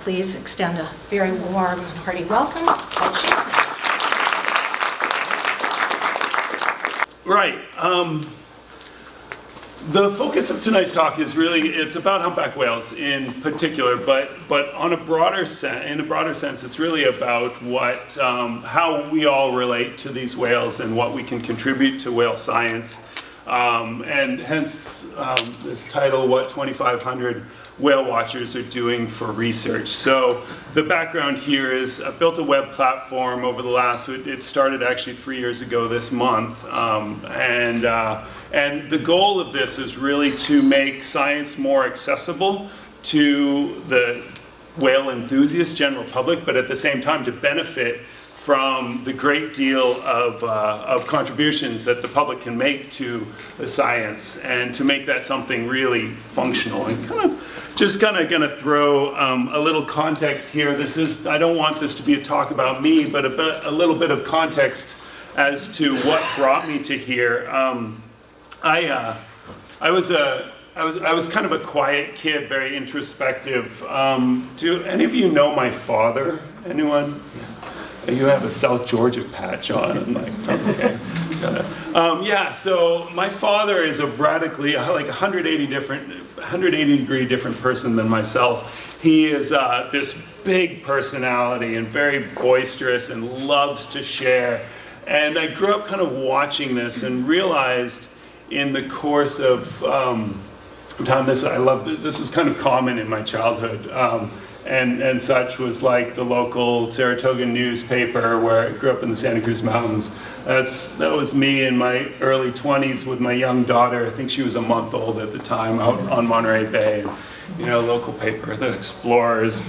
please extend a very warm and hearty welcome to Ted Cheeseman. Right. The focus of tonight's talk is really, it's about humpback whales in particular, but on a broader in a broader sense, it's really about how we all relate to these whales and what we can contribute to whale science. And hence this title, What 2,500 Whale Watchers Are Doing for Research. So the background here is I built a web platform over the it started actually 3 years ago this month. And the goal of this is really to make science more accessible to the whale enthusiast general public, but at the same time to benefit from the great deal of contributions that the public can make to the science, and to make that something really functional. And going to throw a little context here. I don't want this to be a talk about me, but a little bit of context as to what brought me to here. I was kind of a quiet kid, very introspective. Do any of you know my father? Anyone? You have a South Georgia patch on. I'm like, okay. Yeah, so my father is a radically, like 180 degree different person than myself. He is this big personality and very boisterous and loves to share. And I grew up kind of watching this and realized in the course of time, this was kind of common in my childhood. And such was like the local Saratoga newspaper where I grew up in the Santa Cruz Mountains. That was me in my early 20s with my young daughter. I think she was a month old at the time, out on Monterey Bay. And, local paper, the Explorers,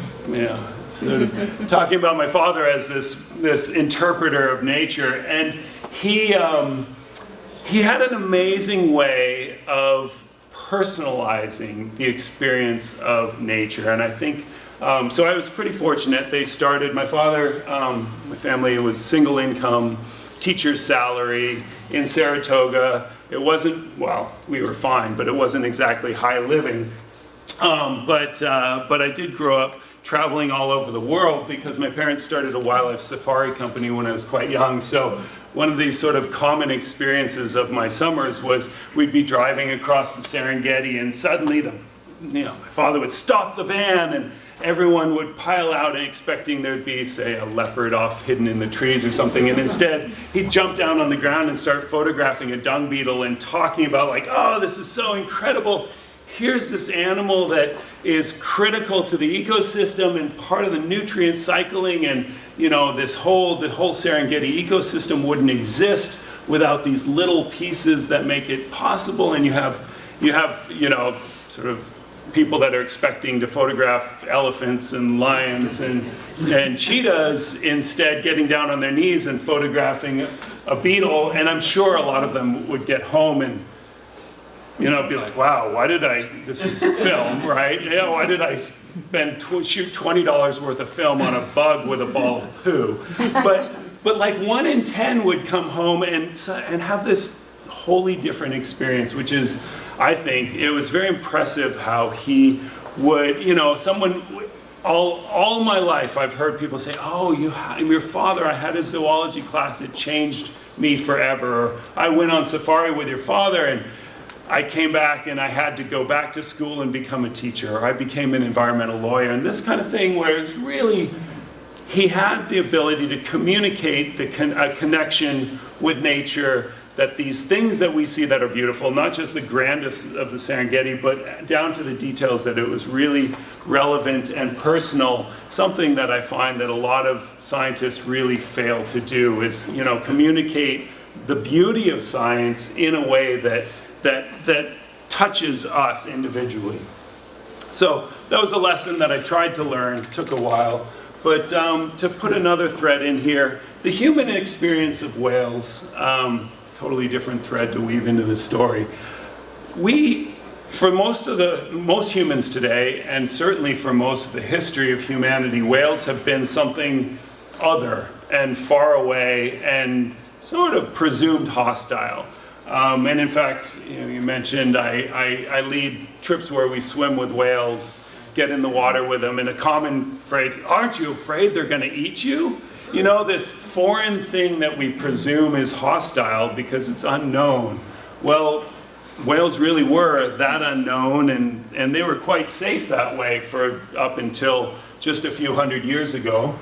sort of talking about my father as this interpreter of nature. And he had an amazing way of personalizing the experience of nature. And I think so I was pretty fortunate. My father, my family was single income, teacher's salary in Saratoga. It wasn't, well, we were fine, but it wasn't exactly high living. But I did grow up traveling all over the world because my parents started a wildlife safari company when I was quite young. So one of these sort of common experiences of my summers was we'd be driving across the Serengeti, and suddenly my father would stop the van and everyone would pile out and expecting there'd be, say, a leopard off hidden in the trees or something, and instead he'd jump down on the ground and start photographing a dung beetle and talking about like, oh, this is so incredible. Here's this animal that is critical to the ecosystem and part of the nutrient cycling, and the whole Serengeti ecosystem wouldn't exist without these little pieces that make it possible. And you have sort of people that are expecting to photograph elephants and lions and cheetahs instead getting down on their knees and photographing a beetle. And I'm sure a lot of them would get home and be like, wow, this was film, right? Yeah, why did I shoot $20 worth of film on a bug with a ball of poo? But like 1 in 10 would come home and have this wholly different experience, which is, I think, it was very impressive how he would, all my life I've heard people say, oh, your father, I had a zoology class, it changed me forever. Or, I went on safari with your father and I came back and I had to go back to school and become a teacher, or I became an environmental lawyer, and this kind of thing where it's really, he had the ability to communicate a connection with nature, that these things that we see that are beautiful, not just the grandest of the Serengeti, but down to the details, that it was really relevant and personal. Something that I find that a lot of scientists really fail to do is, communicate the beauty of science in a way that touches us individually. So that was a lesson that I tried to learn, took a while. But to put another thread in here, the human experience of whales, totally different thread to weave into the story. For most humans today, and certainly for most of the history of humanity, whales have been something other and far away and sort of presumed hostile. And in fact, you mentioned I lead trips where we swim with whales get in the water with them. And a common phrase, aren't you afraid they're going to eat you? You know, this foreign thing that we presume is hostile because it's unknown. Well, whales really were that unknown, and they were quite safe that way for up until just a few hundred years ago.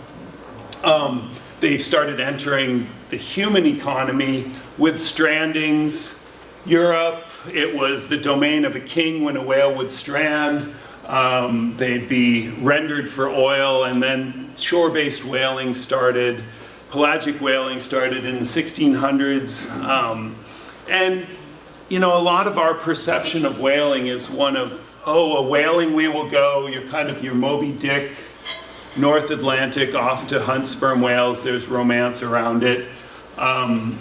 They started entering the human economy with strandings. Europe, it was the domain of a king when a whale would strand. They'd be rendered for oil, and then shore-based whaling started. Pelagic whaling started in the 1600s. And, you know, a lot of our perception of whaling is one of, oh, a whaling we will go, you're kind of your Moby Dick, North Atlantic, off to hunt sperm whales. There's romance around it. And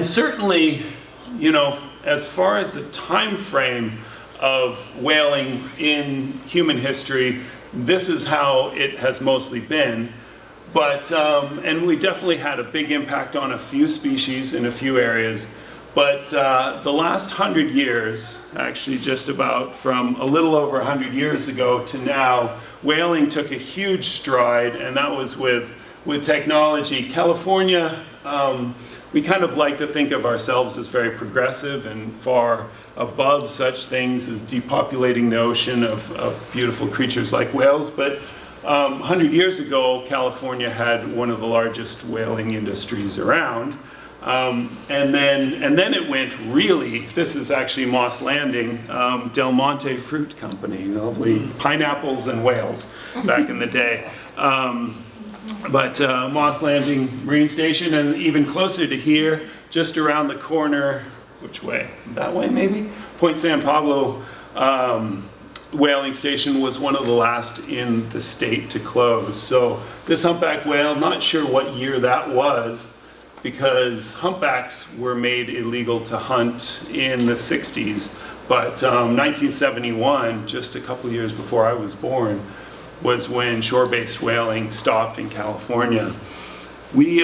certainly, you know, as far as the time frame of whaling in human history, this is how it has mostly been. But, and we definitely had a big impact on a few species in a few areas. But the last 100 years, actually just about from a little over 100 years ago to now, whaling took a huge stride, and that was with technology. California, we kind of like to think of ourselves as very progressive and far above such things as depopulating the ocean of beautiful creatures like whales. But 100 years ago, California had one of the largest whaling industries around. And then it went really, this is actually Moss Landing, Del Monte Fruit Company, lovely pineapples and whales back in the day. But Moss Landing Marine Station, and even closer to here, just around the corner, which way? That way maybe? Point San Pablo whaling station was one of the last in the state to close. So this humpback whale, not sure what year that was, because humpbacks were made illegal to hunt in the 60s. But 1971, just a couple years before I was born, was when shore-based whaling stopped in California. We,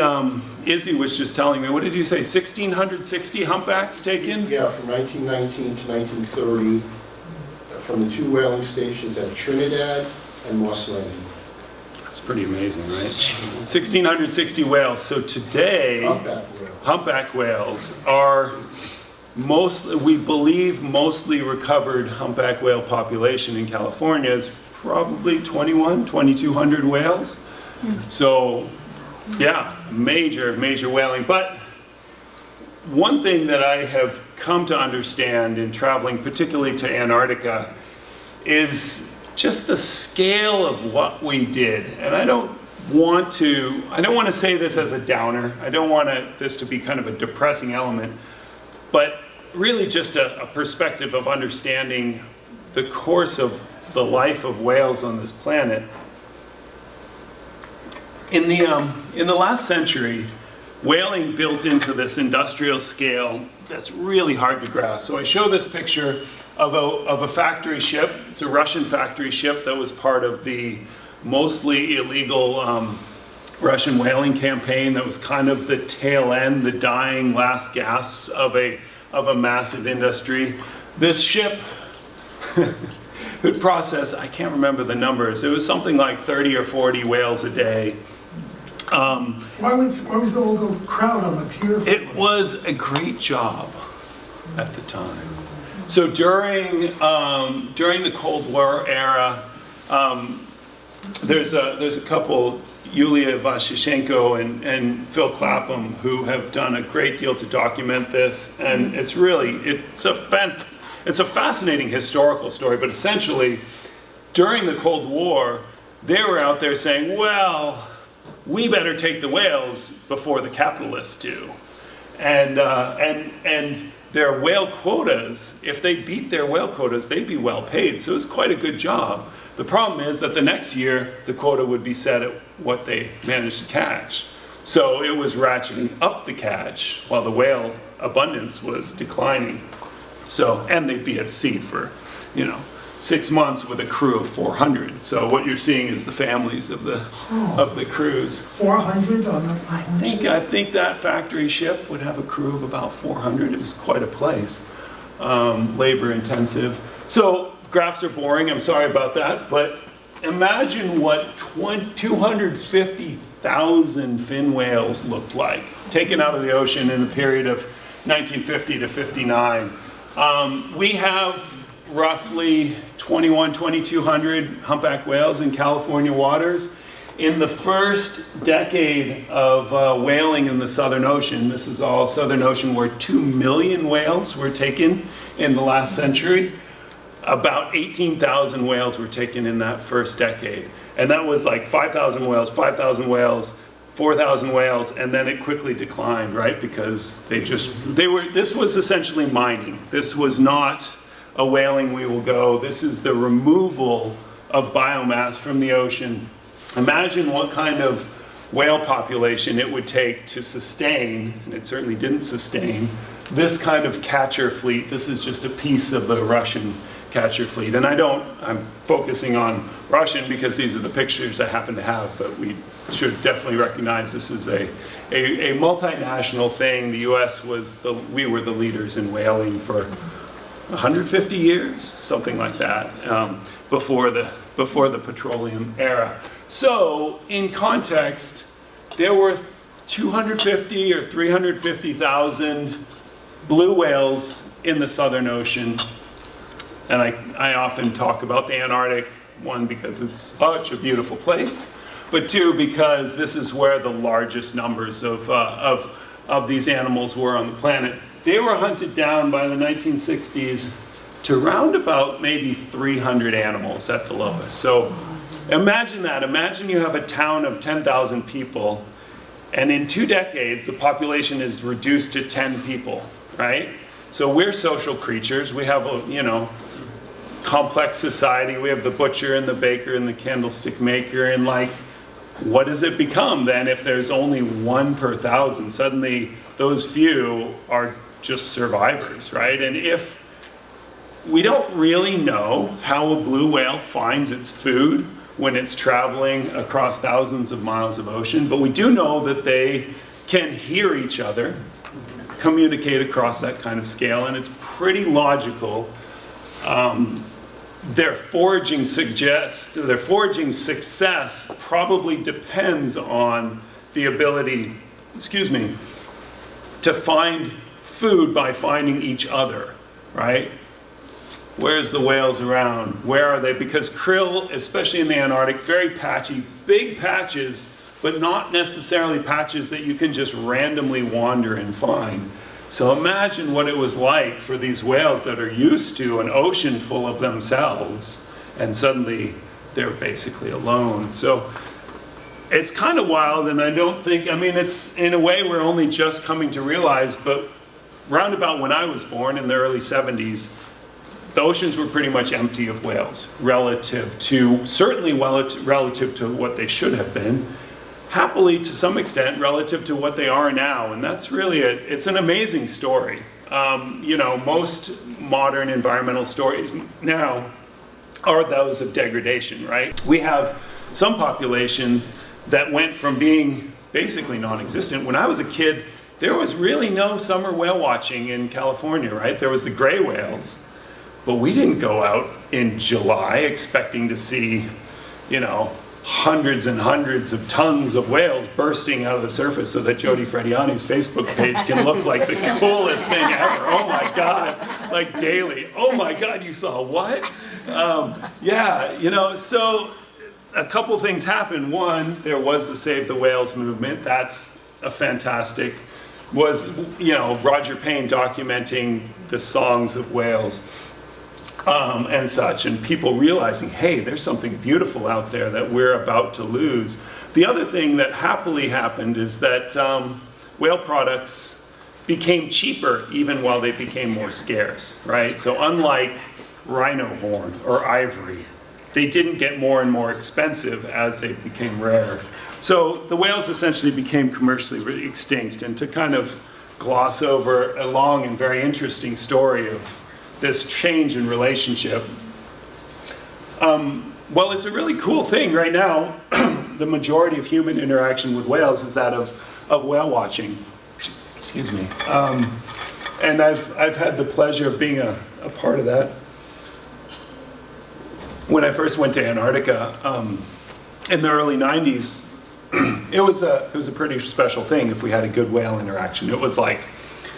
Izzy was just telling me, what did you say, 1,660 humpbacks taken? Yeah, from 1919 to 1930, from the two whaling stations at Trinidad and Moss Landing. That's pretty amazing, right? 1,660 whales. So today, humpback whales are mostly, we believe, mostly recovered humpback whale population in California is probably 2,200 whales. So, yeah, major whaling. But one thing that I have come to understand in traveling, particularly to Antarctica, is just the scale of what we did. And I don't want to say this as a downer. I don't want this to be kind of a depressing element, but really just a perspective of understanding the course of the life of whales on this planet. In the last century, whaling built into this industrial scale that's really hard to grasp. So I show this picture of a factory ship. It's a Russian factory ship that was part of the mostly illegal Russian whaling campaign that was kind of the tail end, the dying last gasps of a massive industry. This ship would process, I can't remember the numbers, it was something like 30 or 40 whales a day. Why was there all the crowd on the pier? It was a great job at the time. So during the Cold War era, there's a couple, Yulia Vashishenko and Phil Clapham, who have done a great deal to document this, and it's a fascinating historical story. But essentially, during the Cold War, they were out there saying, well, we better take the whales before the capitalists do, and their whale quotas, if they beat their whale quotas, they'd be well paid. So it was quite a good job. The problem is that the next year, the quota would be set at what they managed to catch. So it was ratcheting up the catch while the whale abundance was declining. So, and they'd be at sea for, 6 months with a crew of 400. So what you're seeing is the families of the crews. 400 on the island? I think that factory ship would have a crew of about 400. It was quite a place, labor intensive. So graphs are boring, I'm sorry about that, but imagine what 250,000 fin whales looked like, taken out of the ocean in the period of 1950 to 59. We have roughly 2,200 humpback whales in California waters. In the first decade of whaling in the Southern Ocean, this is all Southern Ocean, where 2 million whales were taken in the last century. About 18,000 whales were taken in that first decade. And that was like 5,000 whales, 5,000 whales, 4,000 whales, and then it quickly declined, right? Because this was essentially mining. This was not a whaling we will go. This is the removal of biomass from the ocean. Imagine what kind of whale population it would take to sustain, and it certainly didn't sustain, this kind of catcher fleet. This is just a piece of the Russian catcher fleet. And I'm focusing on Russian because these are the pictures I happen to have, but we should definitely recognize this is a multinational thing. The US we were the leaders in whaling for 150 years, something like that, before the petroleum era. So, in context, there were 250 or 350,000 blue whales in the Southern Ocean. And I often talk about the Antarctic, one, because it's such a beautiful place, but two, because this is where the largest numbers of these animals were on the planet. They were hunted down by the 1960s to round about maybe 300 animals at the lowest. So imagine that. Imagine you have a town of 10,000 people, and in 2 decades, the population is reduced to 10 people, right? So we're social creatures. We have a, complex society. We have the butcher and the baker and the candlestick maker, and like, what does it become then if there's only 1 per 1,000? Suddenly, those few are just survivors, right? And if we don't really know how a blue whale finds its food when it's traveling across thousands of miles of ocean, but we do know that they can hear each other, communicate across that kind of scale, and it's pretty logical. Their foraging success probably depends on the ability, to find food by finding each other, right? Where's the whales around? Where are they? Because krill, especially in the Antarctic, very patchy, big patches, but not necessarily patches that you can just randomly wander and find. So imagine what it was like for these whales that are used to an ocean full of themselves, and suddenly they're basically alone. So it's kind of wild, and it's in a way we're only just coming to realize, but round about when I was born in the early 70s, the oceans were pretty much empty of whales relative to what they should have been. Happily, to some extent, relative to what they are now. And that's really it's an amazing story. Most modern environmental stories now are those of degradation, right? We have some populations that went from being basically non-existent. When I was a kid, there was really no summer whale watching in California, right? There was the gray whales, but we didn't go out in July expecting to see, hundreds and hundreds of tons of whales bursting out of the surface so that Jody Frediani's Facebook page can look like the coolest thing ever. Oh my God, like daily. Oh my God, you saw what? So a couple things happened. One, there was the Save the Whales movement. That's a fantastic, Roger Payne documenting the songs of whales. And such, and people realizing, hey, there's something beautiful out there that we're about to lose. The other thing that happily happened is that whale products became cheaper even while they became more scarce, right? So unlike rhino horn or ivory, they didn't get more and more expensive as they became rare. So the whales essentially became commercially extinct. And to kind of gloss over a long and very interesting story of this change in relationship. It's a really cool thing right now. The majority of human interaction with whales is that of whale watching. Excuse me. And I've had the pleasure of being a part of that. when I first went to Antarctica in the early 90s, it was a pretty special thing if we had a good whale interaction. It was like,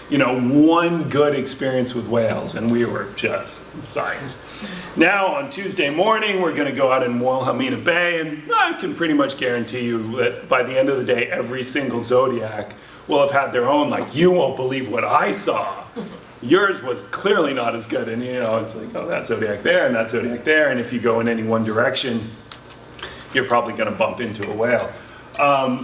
you know, one good experience with whales, and we were just psyched. Now on Tuesday morning, we're going to go out in Wilhelmina Bay, and I can pretty much guarantee you that by the end of the day, every single Zodiac will have had their own, like, you won't believe what I saw. Yours was clearly not as good, and you know, it's like, oh, that Zodiac there, and that Zodiac there, and if you go in any one direction, you're probably going to bump into a whale.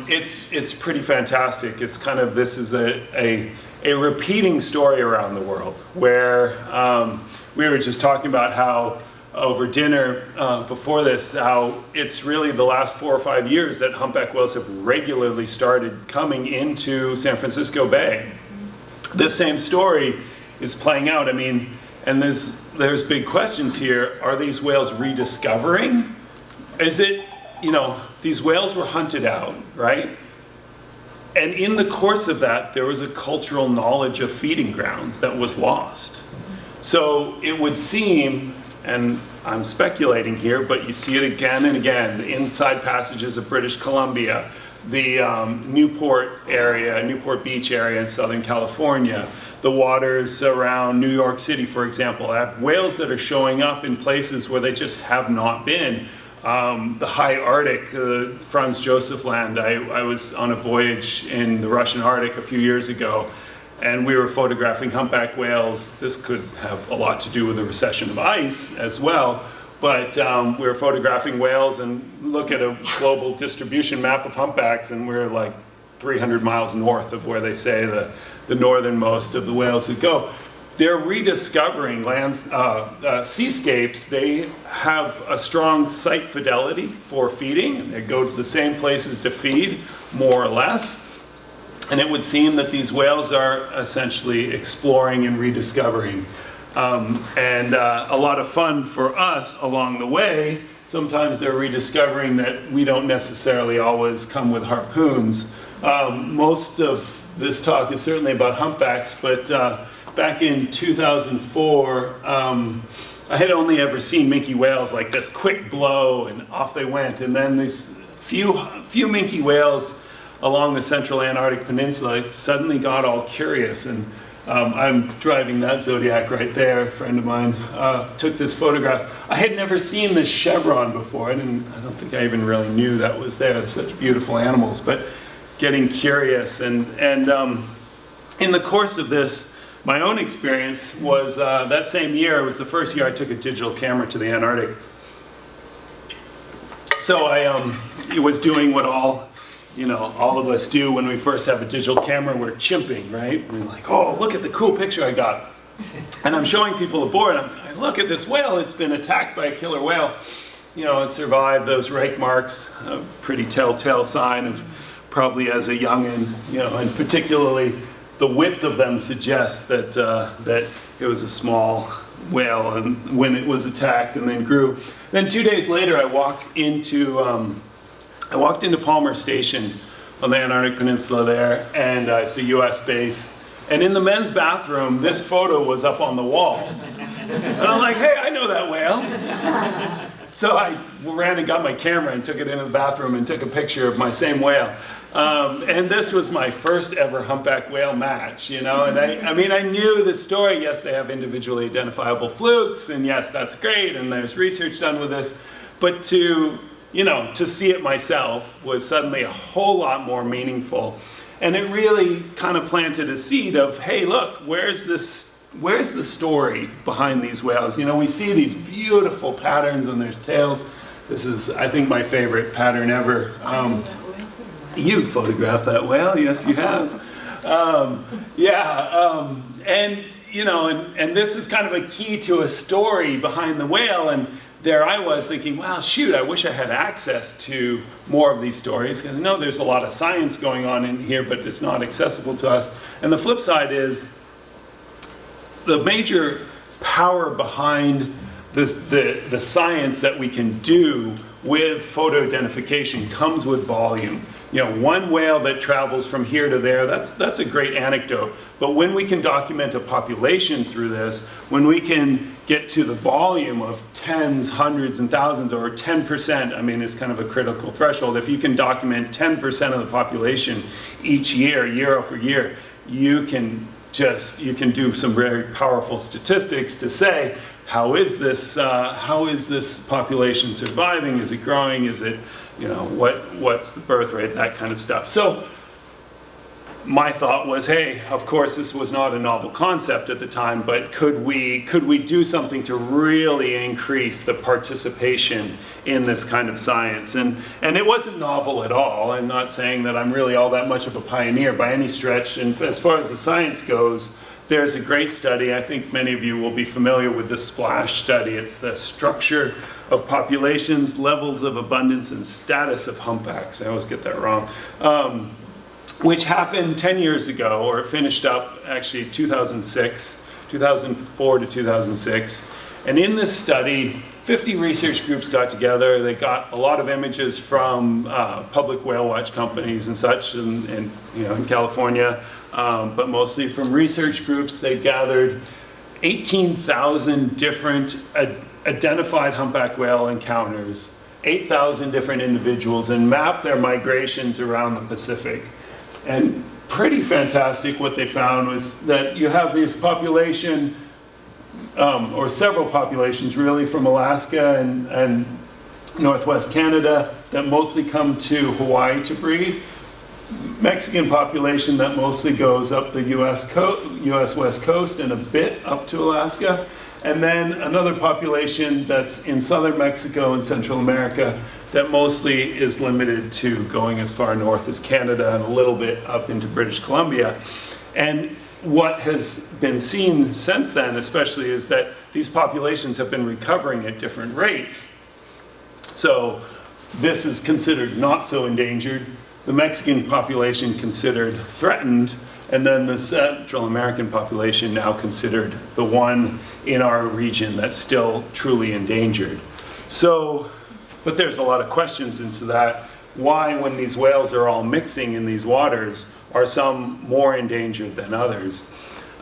It's pretty fantastic. It's kind of, this is a repeating story around the world, where we were just talking about how over dinner before this, how it's really the last 4 or 5 years that humpback whales have regularly started coming into San Francisco Bay. This same story is playing out. I mean, and there's big questions here. Are these whales rediscovering? Is it, you know, these whales were hunted out, right? And in the course of that, there was a cultural knowledge of feeding grounds that was lost. So it would seem, and I'm speculating here, but you see it again and again, the inside passages of British Columbia, the Newport Beach area in Southern California, the waters around New York City, for example, have whales that are showing up in places where they just have not been. The high Arctic, Franz Josef Land, I was on a voyage in the Russian Arctic a few years ago, and we were photographing humpback whales. This could have a lot to do with the recession of ice as well, but we were photographing whales and look at a global distribution map of humpbacks, and we're like 300 miles north of where they say the northernmost of the whales would go. They're rediscovering seascapes. They have a strong site fidelity for feeding, and they go to the same places to feed, more or less. And it would seem that these whales are essentially exploring and rediscovering. And a lot of fun for us along the way. Sometimes they're rediscovering that we don't necessarily always come with harpoons. Most of this talk is certainly about humpbacks, but back in 2004, I had only ever seen minke whales like this quick blow and off they went. And then these few minke whales along the central Antarctic Peninsula suddenly got all curious. And I'm driving that Zodiac right there. A friend of mine took this photograph. I had never seen this chevron before. I don't think I even really knew that was there. They're such beautiful animals, but getting curious. And in the course of this, my own experience was that same year, it was the first year I took a digital camera to the Antarctic. So I was doing what all of us do when we first have a digital camera. We're chimping, right? We're like, oh, look at the cool picture I got. And I'm showing people aboard, and I'm saying, look at this whale. It's been attacked by a killer whale. You know, it survived those rake marks, a pretty telltale sign of probably as a youngin', you know, and particularly the width of them suggests that that it was a small whale, and when it was attacked and then grew. Then 2 days later, I walked into Palmer Station on the Antarctic Peninsula there, and it's a U.S. base. And in the men's bathroom, this photo was up on the wall. And I'm like, hey, I know that whale. So I ran and got my camera and took it into the bathroom and took a picture of my same whale. And this was my first ever humpback whale match, you know, and I mean, I knew the story. Yes, they have individually identifiable flukes, and yes, that's great, and there's research done with this, but to see it myself was suddenly a whole lot more meaningful. And it really kind of planted a seed of, hey, look, where's the story behind these whales? You know, we see these beautiful patterns on their tails. This is, I think, my favorite pattern ever. You photographed that whale, yes, you have. And you know, and this is kind of a key to a story behind the whale. And there I was thinking, well, shoot, I wish I had access to more of these stories, because I know there's a lot of science going on in here, but it's not accessible to us. And the flip side is the major power behind the science that we can do with photo identification comes with volume. You know, one whale that travels from here to there, that's a great anecdote. But when we can document a population through this, when we can get to the volume of tens, hundreds, and thousands, or 10%, I mean, it's kind of a critical threshold. If you can document 10% of the population each year, year over year, you can do some very powerful statistics to say, how is this population surviving? Is it growing? Is it, you know, what's the birth rate? That kind of stuff. So my thought was, hey, of course this was not a novel concept at the time, but could we do something to really increase the participation in this kind of science? And it wasn't novel at all. I'm not saying that I'm really all that much of a pioneer by any stretch. And as far as the science goes, there's a great study. I think many of you will be familiar with the SPLASH study. It's the structure of populations, levels of abundance, and status of humpbacks. I always get that wrong. Which happened 10 years ago, or it finished up actually 2004 to 2006. And in this study, 50 research groups got together. They got a lot of images from public whale watch companies and such, and you know, in California, but mostly from research groups. They gathered 18,000 different identified humpback whale encounters, 8,000 different individuals, and mapped their migrations around the Pacific. And pretty fantastic what they found was that you have this population, or several populations really, from Alaska and Northwest Canada that mostly come to Hawaii to breed. Mexican population that mostly goes up the US West Coast and a bit up to Alaska. And then another population that's in southern Mexico and Central America that mostly is limited to going as far north as Canada and a little bit up into British Columbia. And what has been seen since then, especially, is that these populations have been recovering at different rates. So this is considered not so endangered. The Mexican population considered threatened, and then the Central American population now considered the one in our region that's still truly endangered. So, but there's a lot of questions into that. Why, when these whales are all mixing in these waters, are some more endangered than others?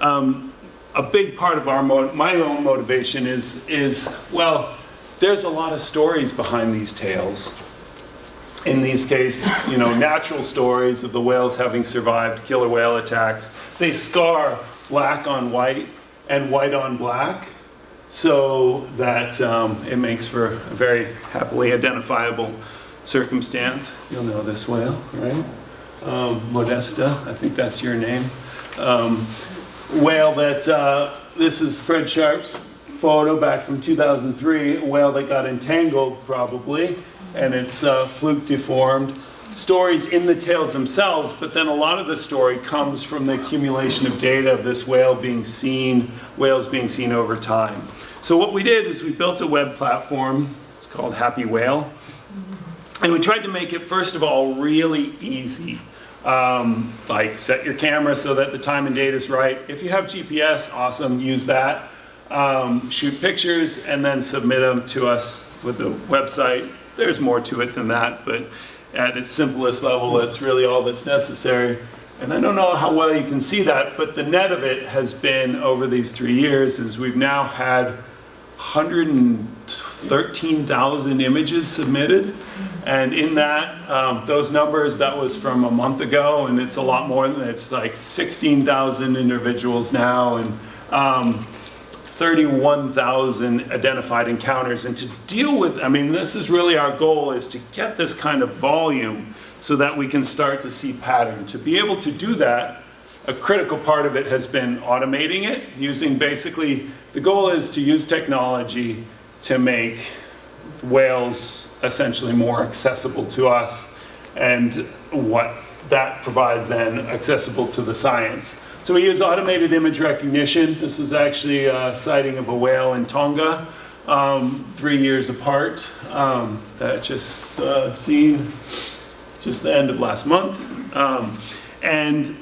A big part of my own motivation is, well, there's a lot of stories behind these tales. In these cases, you know, natural stories of the whales having survived killer whale attacks. They scar black on white and white on black, so that it makes for a very happily identifiable circumstance. You'll know this whale, right? Modesta, I think that's your name. Whale that, this is Fred Sharp's photo back from 2003, a whale that got entangled probably, and it's fluke deformed. Stories in the tails themselves, but then a lot of the story comes from the accumulation of data of this whale being seen, whales being seen over time. So what we did is we built a web platform. It's called Happywhale. And we tried to make it, first of all, really easy. Like set your camera so that the time and date is right. If you have GPS, awesome, use that. Shoot pictures and then submit them to us with the website. There's more to it than that, but at its simplest level, that's really all that's necessary. And I don't know how well you can see that, but the net of it has been, over these 3 years, is we've now had 113,000 images submitted. And in that, those numbers, that was from a month ago, and it's a lot more than, it's like 16,000 individuals now, and 31,000 identified encounters. And to deal with, I mean, this is really our goal, is to get this kind of volume so that we can start to see pattern. To be able to do that, a critical part of it has been automating it, using basically, the goal is to use technology to make whales essentially more accessible to us, and what that provides then accessible to the science. So we use automated image recognition. This is actually a sighting of a whale in Tonga, 3 years apart. That just seen just the end of last month. And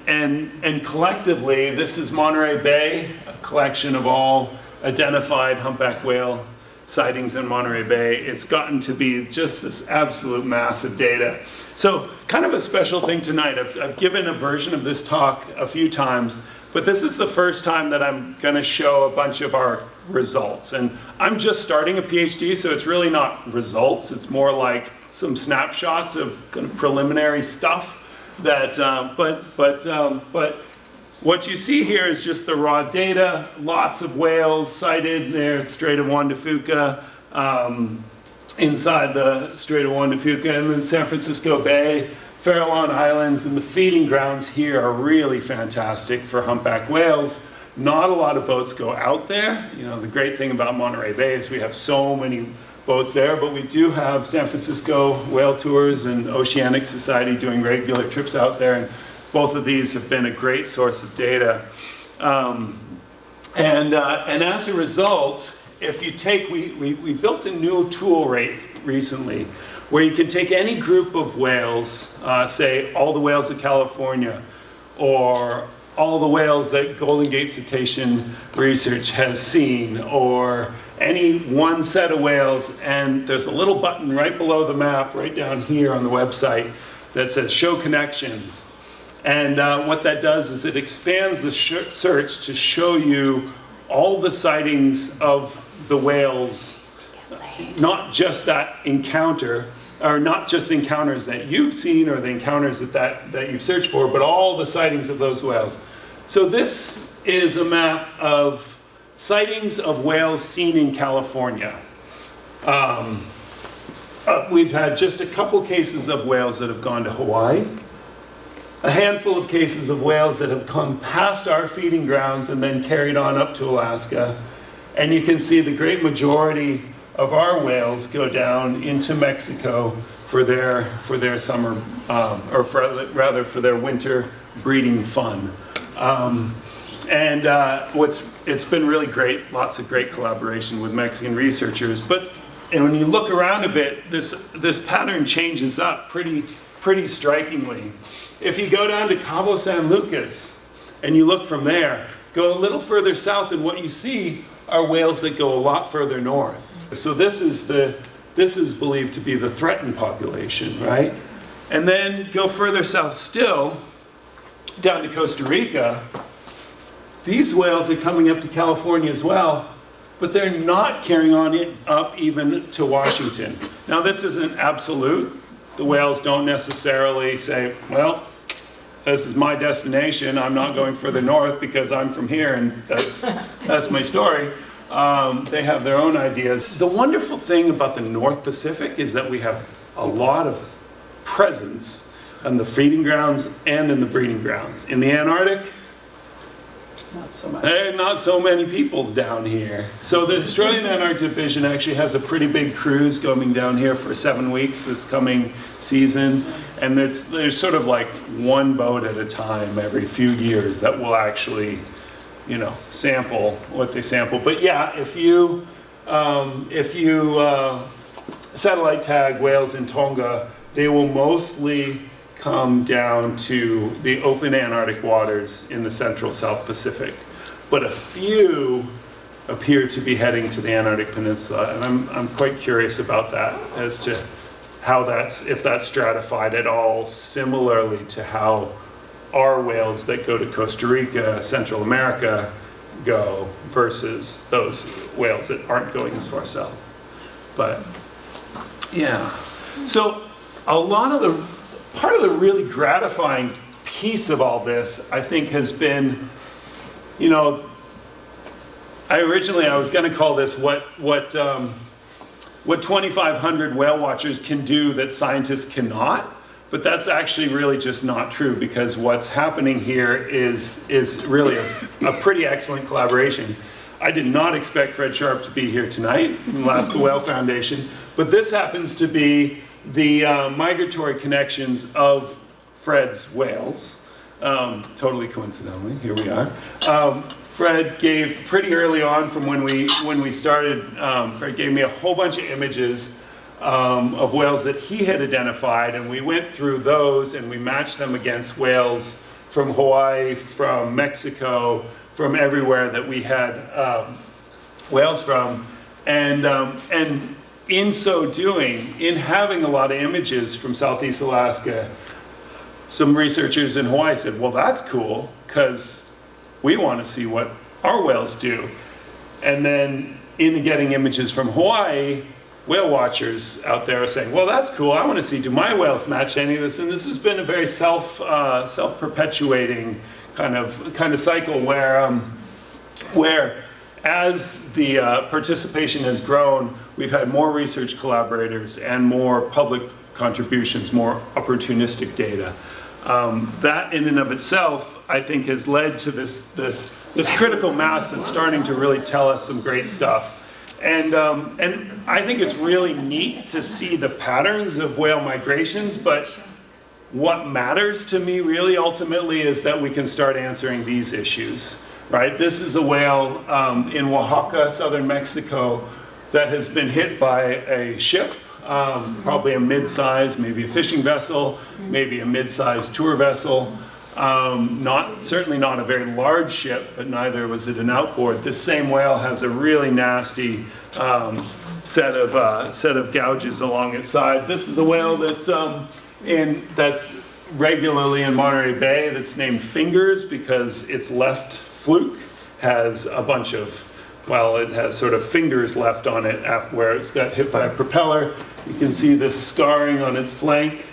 collectively, this is Monterey Bay, a collection of all identified humpback whale sightings in Monterey Bay. It's gotten to be just this absolute massive data. So kind of a special thing tonight. I've given a version of this talk a few times, but this is the first time that I'm going to show a bunch of our results. And I'm just starting a PhD, so it's really not results. It's more like some snapshots of kind of preliminary stuff. That, but what you see here is just the raw data. Lots of whales sighted there, Strait of Juan de Fuca, inside the Strait of Juan de Fuca, and then San Francisco Bay, Farallon Islands, and the feeding grounds here are really fantastic for humpback whales. Not a lot of boats go out there. You know, the great thing about Monterey Bay is we have so many boats there, but we do have San Francisco Whale Tours and Oceanic Society doing regular trips out there, and both of these have been a great source of data. And as a result, if you take, we built a new tool recently where you can take any group of whales, say all the whales of California, or all the whales that Golden Gate Cetacean Research has seen, or any one set of whales, and there's a little button right below the map, right down here on the website, that says Show Connections. And what that does is it expands the search to show you all the sightings of the whales, not just that encounter, or not just the encounters that you've seen or the encounters that you've searched for, but all the sightings of those whales. So this is a map of sightings of whales seen in California. We've had just a couple cases of whales that have gone to Hawaii, a handful of cases of whales that have come past our feeding grounds and then carried on up to Alaska. And you can see the great majority of our whales go down into Mexico for their summer, or rather for their winter breeding fun. It's been really great, lots of great collaboration with Mexican researchers. And when you look around a bit, this pattern changes up pretty strikingly. If you go down to Cabo San Lucas and you look from there, go a little further south, and what you see are whales that go a lot further north. So this is believed to be the threatened population, right? And then go further south still, down to Costa Rica. These whales are coming up to California as well, but they're not carrying on up even to Washington. Now this isn't absolute. The whales don't necessarily say, well, this is my destination, I'm not going further north because I'm from here and that's my story. They have their own ideas. The wonderful thing about the North Pacific is that we have a lot of presence in the feeding grounds and in the breeding grounds. In the Antarctic, Not so much. there are not so many peoples down here. So the Australian Antarctic Division actually has a pretty big cruise going down here for 7 weeks this coming season. And there's sort of like one boat at a time every few years that will actually, sample what they sample. But yeah, if you satellite tag whales in Tonga, they will mostly come down to the open Antarctic waters in the central South Pacific. But a few appear to be heading to the Antarctic Peninsula, and I'm quite curious about that as to how if that's stratified at all similarly to how our whales that go to Costa Rica, Central America go versus those whales that aren't going as far south. But yeah, so part of the really gratifying piece of all this, I think, has been, I was going to call this what 2,500 whale watchers can do that scientists cannot, but that's actually really just not true, because what's happening here is really a pretty excellent collaboration. I did not expect Fred Sharp to be here tonight from Alaska Whale Foundation, but this happens to be the migratory connections of Fred's whales. Totally coincidentally, here we are. Fred gave pretty early on from when we started, Fred gave me a whole bunch of images of whales that he had identified, and we went through those and we matched them against whales from Hawaii, from Mexico, from everywhere that we had whales from. And in so doing, in having a lot of images from Southeast Alaska, some researchers in Hawaii said, well, that's cool, because we want to see what our whales do. And then in getting images from Hawaii, whale watchers out there are saying, well, that's cool, I want to see, do my whales match any of this? And this has been a very self-perpetuating kind of cycle where as the participation has grown, we've had more research collaborators and more public contributions, more opportunistic data. That in and of itself, I think, has led to this critical mass that's starting to really tell us some great stuff. And I think it's really neat to see the patterns of whale migrations, but what matters to me really ultimately is that we can start answering these issues, right? This is a whale in Oaxaca, southern Mexico, that has been hit by a ship, probably a mid-size, maybe a fishing vessel, maybe a mid-sized tour vessel. Certainly not a very large ship, but neither was it an outboard. This same whale has a really nasty set of gouges along its side. This is a whale that's regularly in Monterey Bay that's named Fingers because its left fluke has a bunch of, well, it has sort of fingers left on it after where it's got hit by a propeller. You can see this scarring on its flank.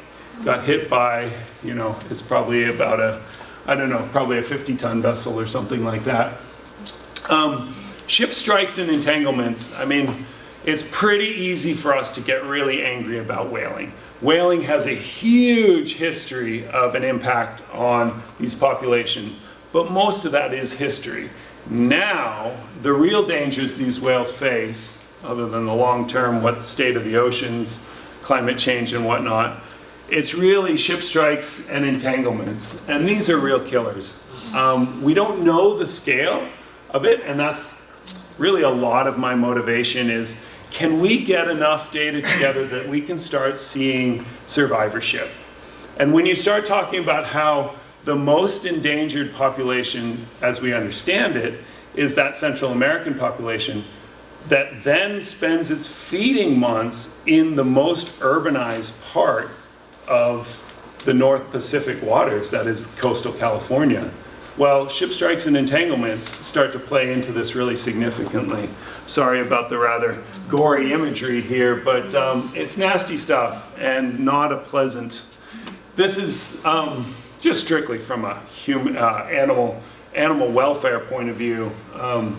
Got hit by, it's probably about probably a 50-ton vessel or something like that. Ship strikes and entanglements. I mean, it's pretty easy for us to get really angry about whaling. Whaling has a huge history of an impact on these populations, but most of that is history. Now, the real dangers these whales face, other than the long-term, what state of the oceans, climate change and whatnot, it's really ship strikes and entanglements, and these are real killers. We don't know the scale of it, and that's really a lot of my motivation is, can we get enough data together that we can start seeing survivorship? And when you start talking about how the most endangered population, as we understand it, is that Central American population that then spends its feeding months in the most urbanized part of the North Pacific waters, that is coastal California. Well, ship strikes and entanglements start to play into this really significantly. Sorry about the rather gory imagery here, but it's nasty stuff and not a pleasant. This is just strictly from a human, animal welfare point of view. And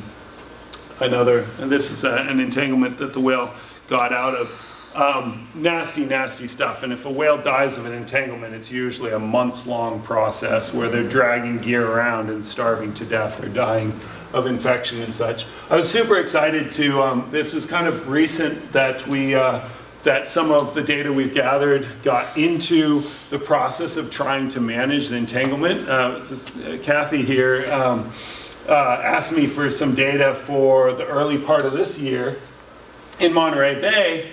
this is an entanglement that the whale got out of. Nasty, nasty stuff. And if a whale dies of an entanglement, it's usually a months-long process where they're dragging gear around and starving to death or dying of infection and such. I was super excited to, this was kind of recent that that some of the data we've gathered got into the process of trying to manage the entanglement. Kathy here asked me for some data for the early part of this year in Monterey Bay,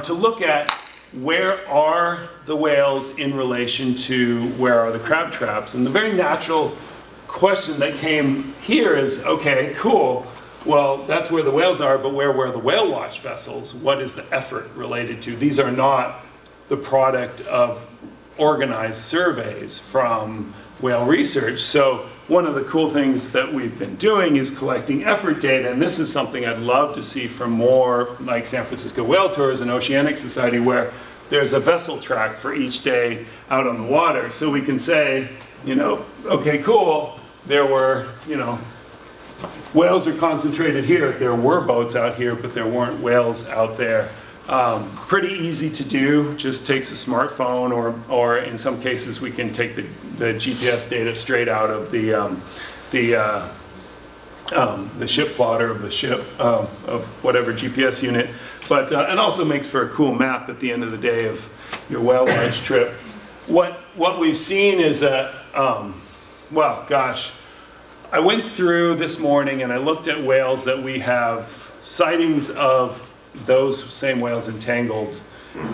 to look at where are the whales in relation to where are the crab traps. And the very natural question that came here is, okay, cool, well, that's where the whales are, but where were the whale watch vessels? What is the effort related to? These are not the product of organized surveys from whale research. So one of the cool things that we've been doing is collecting effort data, and this is something I'd love to see from more like San Francisco Whale Tours and Oceanic Society, where there's a vessel track for each day out on the water. So we can say, okay, cool, there were, whales are concentrated here. There were boats out here, but there weren't whales out there. Pretty easy to do, just takes a smartphone, or in some cases we can take the GPS data straight out of the ship plotter of the ship, of whatever GPS unit, but and also makes for a cool map at the end of the day of your whale watch trip. What we've seen is that, well, gosh, I went through this morning and I looked at whales that we have sightings of those same whales entangled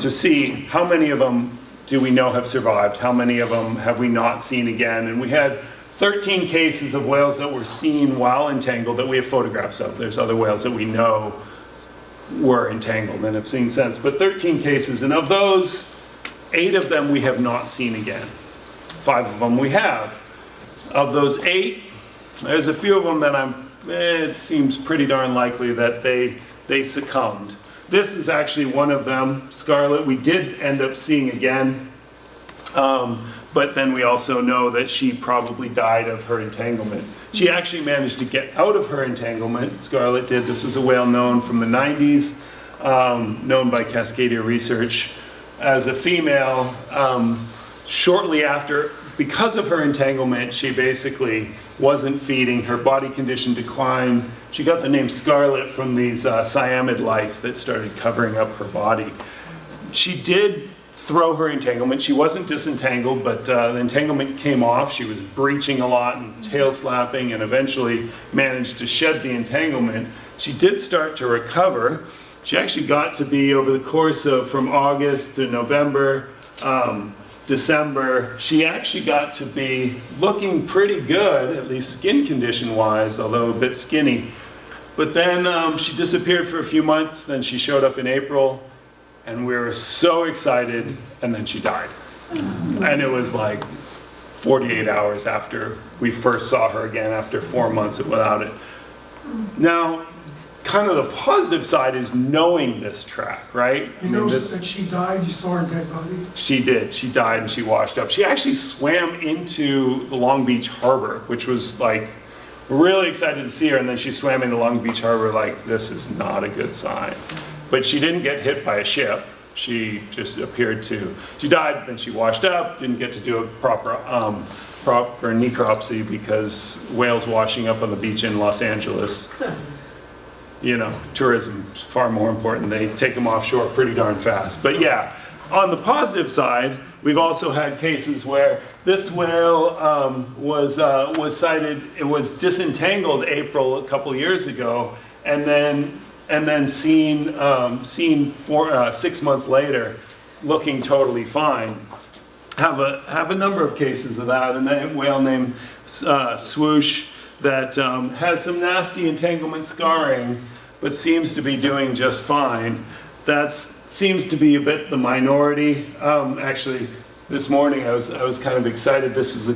to see how many of them do we know have survived, how many of them have we not seen again. And we had 13 cases of whales that were seen while entangled that we have photographs of. There's other whales that we know were entangled and have seen since. But 13 cases, and of those, 8 of them we have not seen again. 5 of them we have. Of those 8, there's a few of them that it seems pretty darn likely that they succumbed. This is actually one of them, Scarlet, we did end up seeing again. But then we also know that she probably died of her entanglement. She actually managed to get out of her entanglement, Scarlet did. This was a whale known from the 90s, known by Cascadia Research as a female. Shortly after, because of her entanglement, she basically wasn't feeding, her body condition declined. She got the name Scarlet from these cyanide lice that started covering up her body. She did throw her entanglement. She wasn't disentangled, but the entanglement came off. She was breaching a lot and tail slapping, and eventually managed to shed the entanglement. She did start to recover. She actually got to be, over the course of from August to November, December, she actually got to be looking pretty good, at least skin condition wise, although a bit skinny. But then she disappeared for a few months, then she showed up in April, and we were so excited, and then she died. And it was like 48 hours after we first saw her again, after 4 months without it. Now, kind of the positive side is knowing this track, right? You know that she died, you saw her dead body? She did. She died and she washed up. She actually swam into the Long Beach Harbor, which was like, really excited to see her, and then she swam into Long Beach Harbor like, this is not a good sign. But she didn't get hit by a ship. She just appeared to, she died, then she washed up, didn't get to do a proper necropsy because whales washing up on the beach in Los Angeles, you know, tourism is far more important. They take them offshore pretty darn fast. But yeah, on the positive side, we've also had cases where this whale was sighted, it was disentangled April a couple years ago, and then seen 6 months later looking totally fine. Have a number of cases of that, and a whale named Swoosh that has some nasty entanglement scarring, but seems to be doing just fine. That seems to be a bit the minority. Actually, this morning I was kind of excited. This was a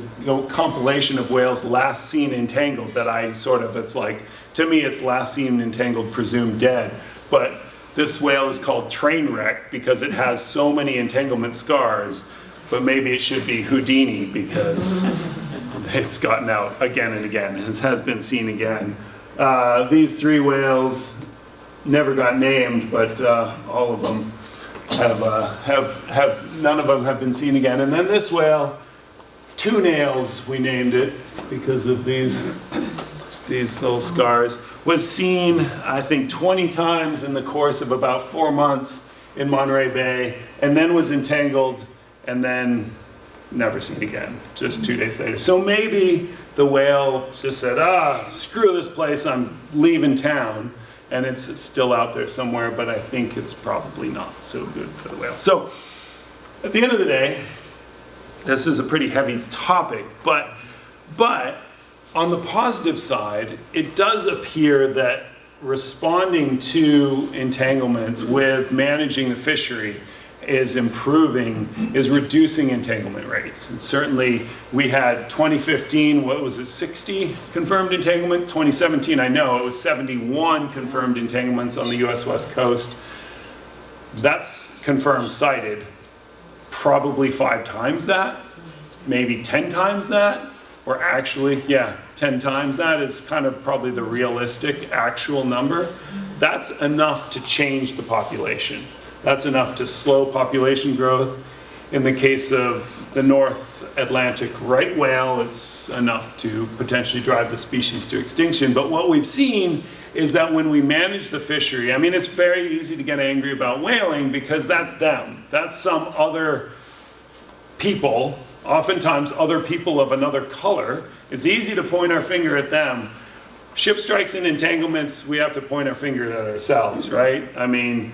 compilation of whales last seen entangled that I sort of, it's like, to me it's last seen entangled, presumed dead. But this whale is called Trainwreck because it has so many entanglement scars, but maybe it should be Houdini because it's gotten out again and again, and has been seen again. These 3 whales never got named, but all of them have none of them have been seen again. And then this whale, 2 Nails, we named it because of these little scars, was seen, I think, 20 times in the course of about 4 months in Monterey Bay, and then was entangled, and then never seen again, just 2 days later. So maybe the whale just said, screw this place, I'm leaving town, and it's still out there somewhere, but I think it's probably not so good for the whale. So at the end of the day, this is a pretty heavy topic, but on the positive side, it does appear that responding to entanglements with managing the fishery is improving, is reducing entanglement rates. And certainly we had 2015, what was it, 60 confirmed entanglement? 2017, I know, it was 71 confirmed entanglements on the US West Coast. That's confirmed sighted. Probably 5 times that, maybe 10 times that, or actually, yeah, 10 times that is kind of probably the realistic actual number. That's enough to change the population. That's enough to slow population growth. In the case of the North Atlantic right whale, it's enough to potentially drive the species to extinction. But what we've seen is that when we manage the fishery, I mean, it's very easy to get angry about whaling because that's them. That's some other people, oftentimes other people of another color. It's easy to point our finger at them. Ship strikes and entanglements, we have to point our finger at ourselves, right? I mean,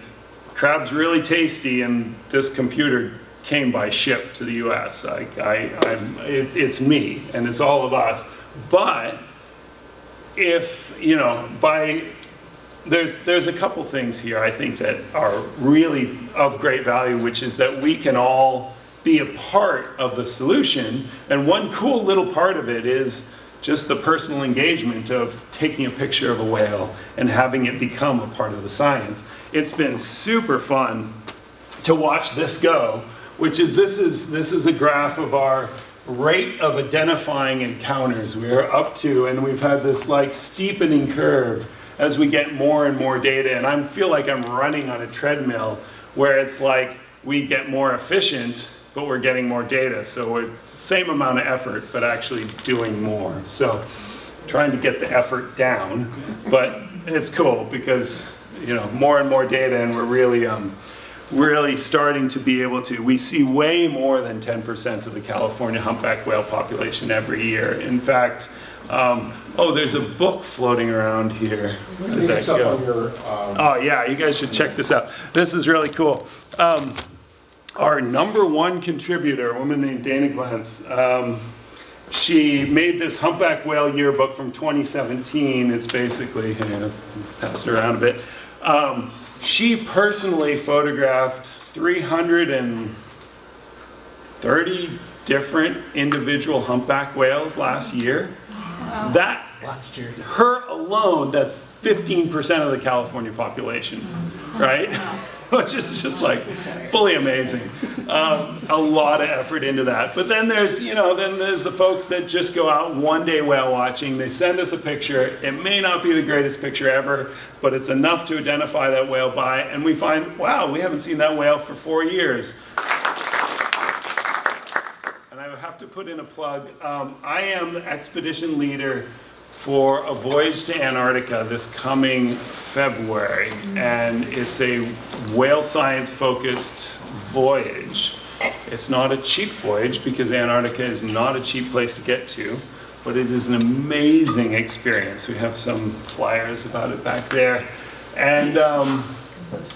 crab's really tasty, and this computer came by ship to the US. It's me, and it's all of us. But if, you know, by there's a couple things here I think that are really of great value, which is that we can all be a part of the solution. And one cool little part of it is just the personal engagement of taking a picture of a whale and having it become a part of the science. It's been super fun to watch this go, which is this is a graph of our rate of identifying encounters. We are up to, and we've had this like steepening curve as we get more and more data. And I feel like I'm running on a treadmill where it's like we get more efficient, but we're getting more data. So it's the same amount of effort, but actually doing more. So trying to get the effort down, but it's cool because, you know, more and more data, and we're really starting to be able to, we see way more than 10% of the California humpback whale population every year. In fact, oh, there's a book floating around here. Where did that go? Oh yeah, you guys should check this out. This is really cool. Our #1 contributor, a woman named Dana Glantz, she made this humpback whale yearbook from 2017. It's basically, here, pass it around a bit. She personally photographed 330 different individual humpback whales last year. That, her alone, that's 15% of the California population, right? Which is just like fully amazing. A lot of effort into that. But then there's, you know, then there's the folks that just go out one day whale watching. They send us a picture. It may not be the greatest picture ever, but it's enough to identify that whale by, and we find, wow, we haven't seen that whale for 4 years. And I have to put in a plug. I am the expedition leader for a voyage to Antarctica this coming February, and it's a whale science focused voyage. It's not a cheap voyage because Antarctica is not a cheap place to get to, but it is an amazing experience. We have some flyers about it back there. And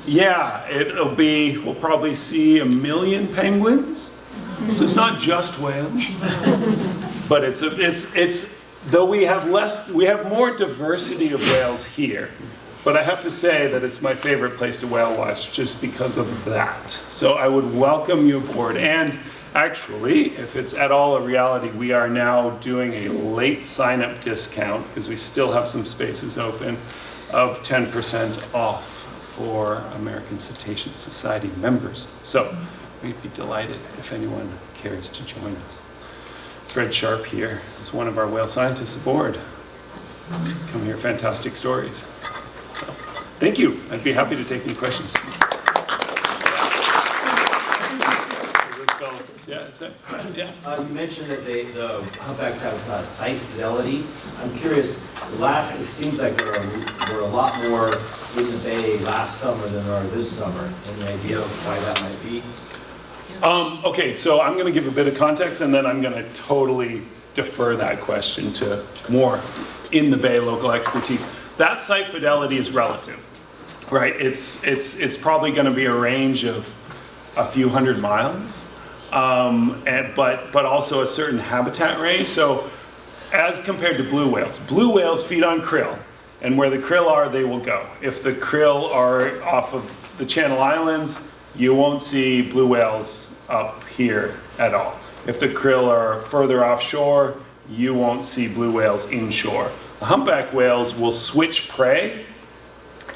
yeah, we'll probably see 1 million penguins. So it's not just whales, but though we have more diversity of whales here, but I have to say that it's my favorite place to whale watch just because of that. So I would welcome you aboard. And actually, if it's at all a reality, we are now doing a late sign-up discount, because we still have some spaces open, of 10% off for American Cetacean Society members. So we'd be delighted if anyone cares to join us. Fred Sharp here is one of our whale scientists aboard. Come hear fantastic stories. So, thank you. I'd be happy to take any questions. Yeah. You mentioned that the humpbacks have sight fidelity. I'm curious, it seems like there were a lot more in the bay last summer than there are this summer. Any idea of why that might be? Okay, so I'm going to give a bit of context, and then I'm going to totally defer that question to more in the bay local expertise. That sight fidelity is relative, right? It's probably going to be a range of a few hundred miles, but also a certain habitat range. So as compared to blue whales feed on krill, and where the krill are, they will go. If the krill are off of the Channel Islands, you won't see blue whales up here at all. If the krill are further offshore, you won't see blue whales inshore. The humpback whales will switch prey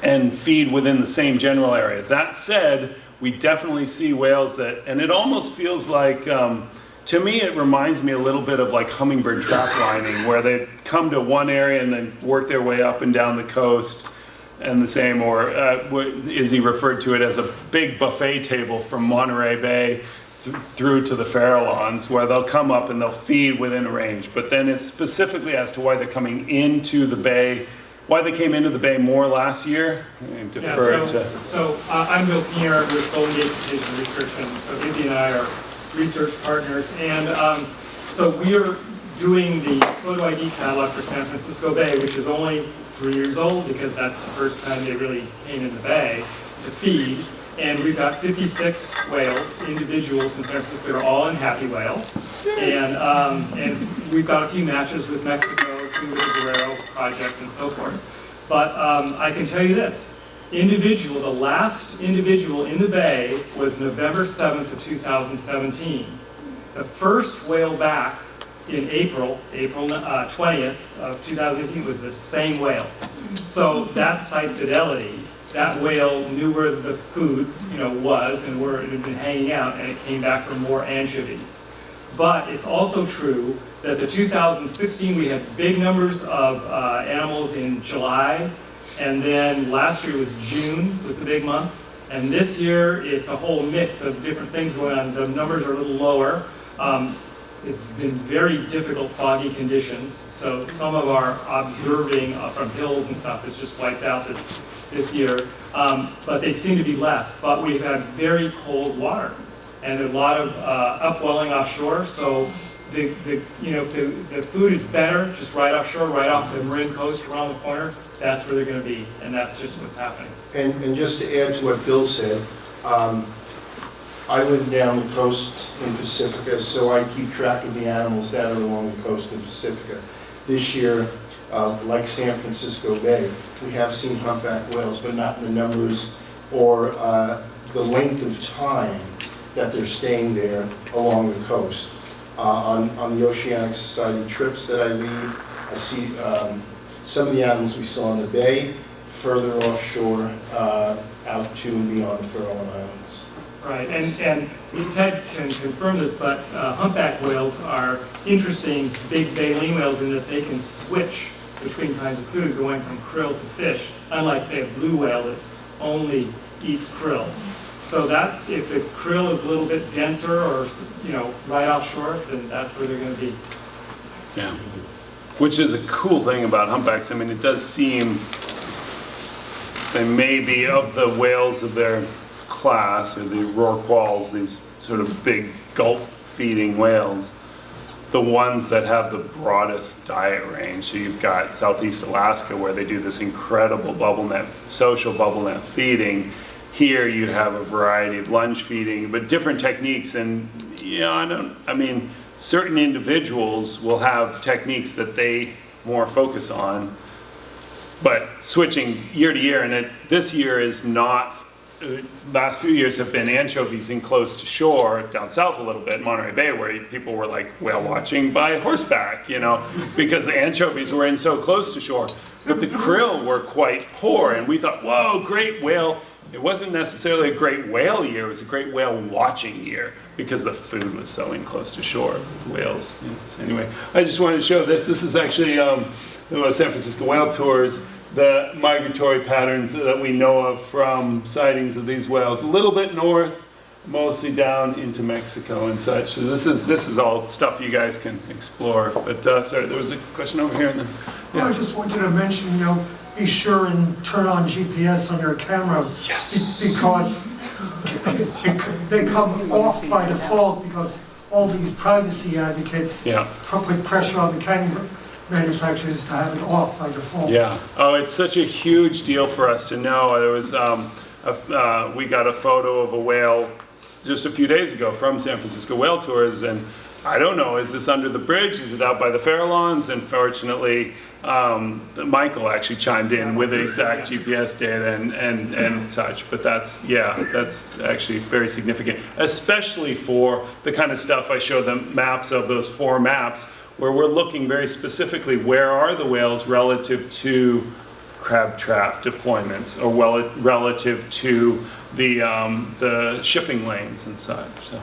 and feed within the same general area. That said, we definitely see whales and it almost feels like, to me it reminds me a little bit of like hummingbird trap lining, where they come to one area and then work their way up and down the coast. And the same, or Izzy referred to it as a big buffet table from Monterey Bay through to the Farallones, where they'll come up and they'll feed within a range. But then it's specifically as to why they're coming into the bay, why they came into the bay more last year. I'm Bill Pierre with Golden Gate Cetacean Research, and so Izzy and I are research partners. And so we are doing the photo ID catalog for San Francisco Bay, which is only 3 years old, because that's the first time they really came in the bay to feed. And we've got 56 whales, individuals in San Francisco. They're all in Happywhale. And we've got a few matches with Mexico through the Guerrero project and so forth. But I can tell you this, the last individual in the bay was November 7th of 2017. The first whale back in April 20th of 2018 was the same whale. So that's site fidelity. That whale knew where the food, was and where it had been hanging out, and it came back for more anchovy. But it's also true that the 2016, we had big numbers of animals in July, and then last year was June, was the big month. And this year, it's a whole mix of different things going on. The numbers are a little lower. It's been very difficult foggy conditions, so some of our observing from hills and stuff is just wiped out this year, but they seem to be less. But we've had very cold water and a lot of upwelling offshore, so the food is better just right offshore, right off the Marin coast around the corner. That's where they're going to be, and that's just what's happening. And just to add to what Bill said, I live down the coast in Pacifica, so I keep track of the animals that are along the coast of Pacifica. This year, like San Francisco Bay, we have seen humpback whales, but not in the numbers or the length of time that they're staying there along the coast. On the Oceanic Society trips that I lead, I see some of the animals we saw in the bay, further offshore, out to and beyond the Farallon Islands. Right, and Ted can confirm this, but humpback whales are interesting big baleen whales in that they can switch between kinds of food, going from krill to fish, unlike, say, a blue whale that only eats krill. So that's, if the krill is a little bit denser or, right offshore, then that's where they're going to be. Yeah. Which is a cool thing about humpbacks. I mean, it does seem they may be of the whales of their class, or the rorquals, these sort of big gulp-feeding whales, the ones that have the broadest diet range. So you've got Southeast Alaska, where they do this incredible social bubble net feeding. Here you have a variety of lunge feeding, but different techniques. And certain individuals will have techniques that they more focus on, but switching year to year, and this year is not. Last few years have been anchovies in close to shore, down south a little bit, Monterey Bay, where people were like whale watching by horseback, because the anchovies were in so close to shore. But the krill were quite poor, and we thought, whoa, great whale. It wasn't necessarily a great whale year, it was a great whale watching year, because the food was so in close to shore with whales. Anyway, I just wanted to show this. This is actually the San Francisco Whale Tours, the migratory patterns that we know of from sightings of these whales, a little bit north, mostly down into Mexico and such. So this is all stuff you guys can explore. But sorry, there was a question over here. And then, I just wanted to mention, be sure and turn on GPS on your camera. Yes. Because they come off by default, because all these privacy advocates put pressure on the camera manufacturers to have it off by default. Yeah. Oh, it's such a huge deal for us to know. There was we got a photo of a whale just a few days ago from San Francisco Whale Tours, and I don't know, is this under the bridge? Is it out by the Farallons? And fortunately, Michael actually chimed in with the exact GPS data and such. But that's actually very significant, especially for the kind of stuff I showed them maps of, those 4 maps, where we're looking very specifically, where are the whales relative to crab trap deployments, or relative to the shipping lanes and such. So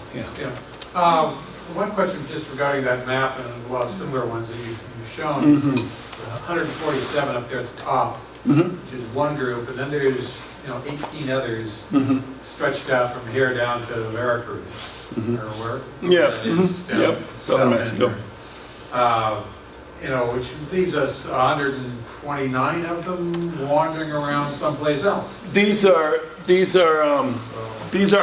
one question just regarding that map and a lot of similar ones that you've shown. 147 up there at the top, which is one group, and then there's 18 others stretched out from here down to Veracruz, or where? Yep, southern Mexico. Which leaves us 129 of them wandering around someplace else. These are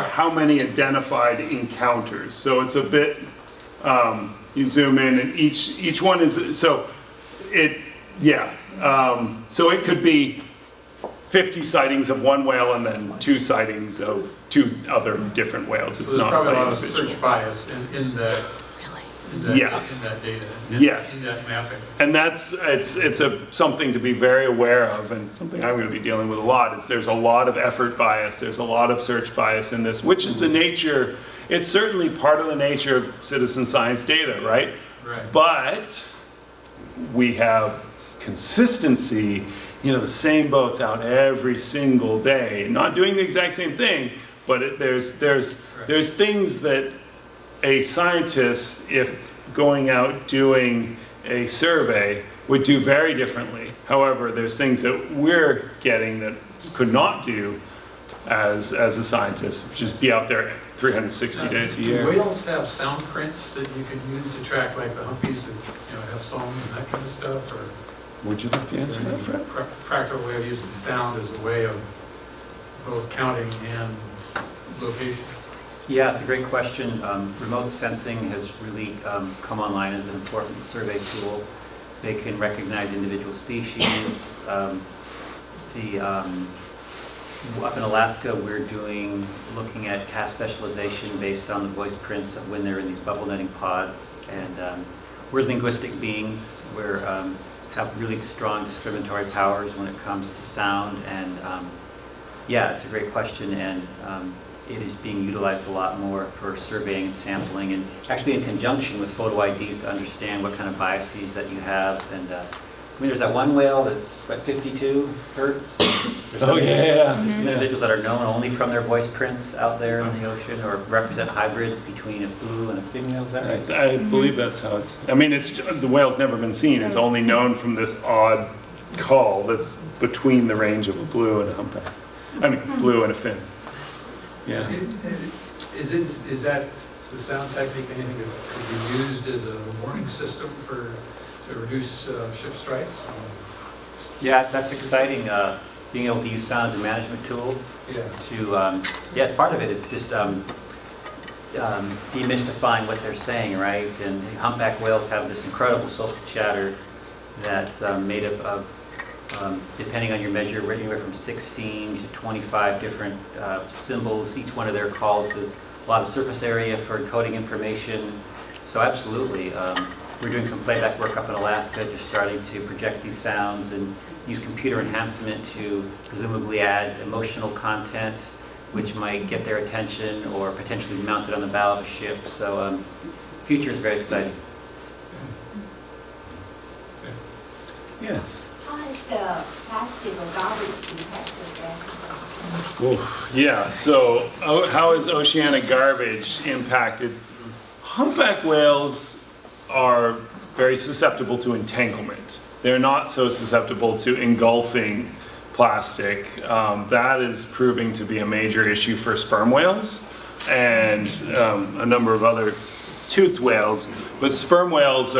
how many identified encounters. So it's a bit. You zoom in, and each one is so it. So it could be 50 sightings of one whale and then 2 sightings of 2 other different whales. It's so not probably a by lot of individual. search bias in the in that, Yes. in that data? Yes. In that mapping? And it's something to be very aware of, and something I'm going to be dealing with a lot, is there's a lot of effort bias, there's a lot of search bias in this, which is the nature, it's certainly part of the nature of citizen science data, right? Right. But we have consistency, the same boats out every single day, not doing the exact same thing, but there's things that a scientist, if going out doing a survey, would do very differently. However, there's things that we're getting that could not do as a scientist, which is be out there 360 days a year. Do whales have sound prints that you could use to track, like the humpies that have songs and that kind of stuff? Or Would you like to answer that, Fred? practical way of using sound as a way of both counting and location? Yeah, it's a great question. Remote sensing has really come online as an important survey tool. They can recognize individual species. Up in Alaska, we're looking at cast specialization based on the voice prints of when they're in these bubble netting pods. And we're linguistic beings. We have really strong discriminatory powers when it comes to sound. And yeah, it's a great question. And it is being utilized a lot more for surveying and sampling, and actually in conjunction with photo IDs to understand what kind of biases that you have. And there's that one whale that's what, 52 hertz. Oh yeah. There's some individuals that are known only from their voice prints out there in the ocean, or represent hybrids between a blue and a female. Is that right? I believe that's how it's. I mean, the whale's never been seen. It's only known from this odd call that's between the range of a blue and a humpback. I mean, blue and a fin. Yeah. Is that the sound technique anything that could be used as a warning system to reduce ship strikes? Yeah, that's exciting. Being able to use sound as a management tool. Yeah. Yes, part of it is just demystifying what they're saying, right? And humpback whales have this incredible social chatter that's made up of, depending on your measure, anywhere from 16 to 25 different symbols. Each one of their calls is a lot of surface area for encoding information. So absolutely, we're doing some playback work up in Alaska, just starting to project these sounds and use computer enhancement to presumably add emotional content, which might get their attention or potentially be mounted on the bow of a ship. So the future is very exciting. Yes. How has the plastic or garbage impacted gas? Yeah, so how is oceanic garbage impacted? Humpback whales are very susceptible to entanglement. They're not so susceptible to engulfing plastic. That is proving to be a major issue for sperm whales and a number of other toothed whales. But sperm whales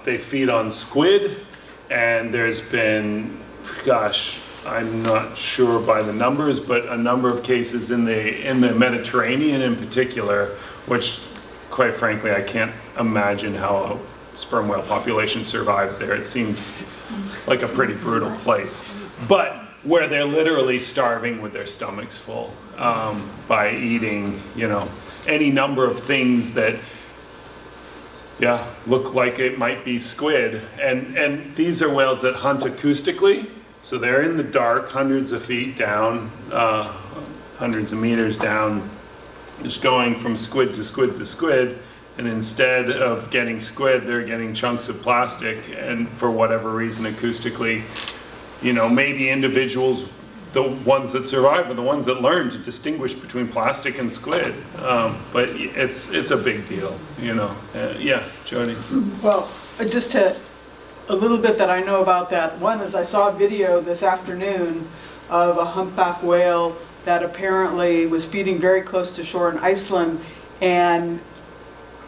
they feed on squid, and there's been, gosh, I'm not sure by the numbers, but a number of cases in the Mediterranean in particular, which quite frankly I can't imagine how a sperm whale population survives there. It seems like a pretty brutal place. But where they're literally starving with their stomachs full by eating, any number of things that look like it might be squid. And these are whales that hunt acoustically. So they're in the dark, hundreds of feet down, hundreds of meters down, just going from squid to squid to squid. And instead of getting squid, they're getting chunks of plastic. And for whatever reason, acoustically, maybe individuals, the ones that survive are the ones that learn to distinguish between plastic and squid. But it's a big deal, Yeah, Jody. Well, just a little bit that I know about that. One is I saw a video this afternoon of a humpback whale that apparently was feeding very close to shore in Iceland and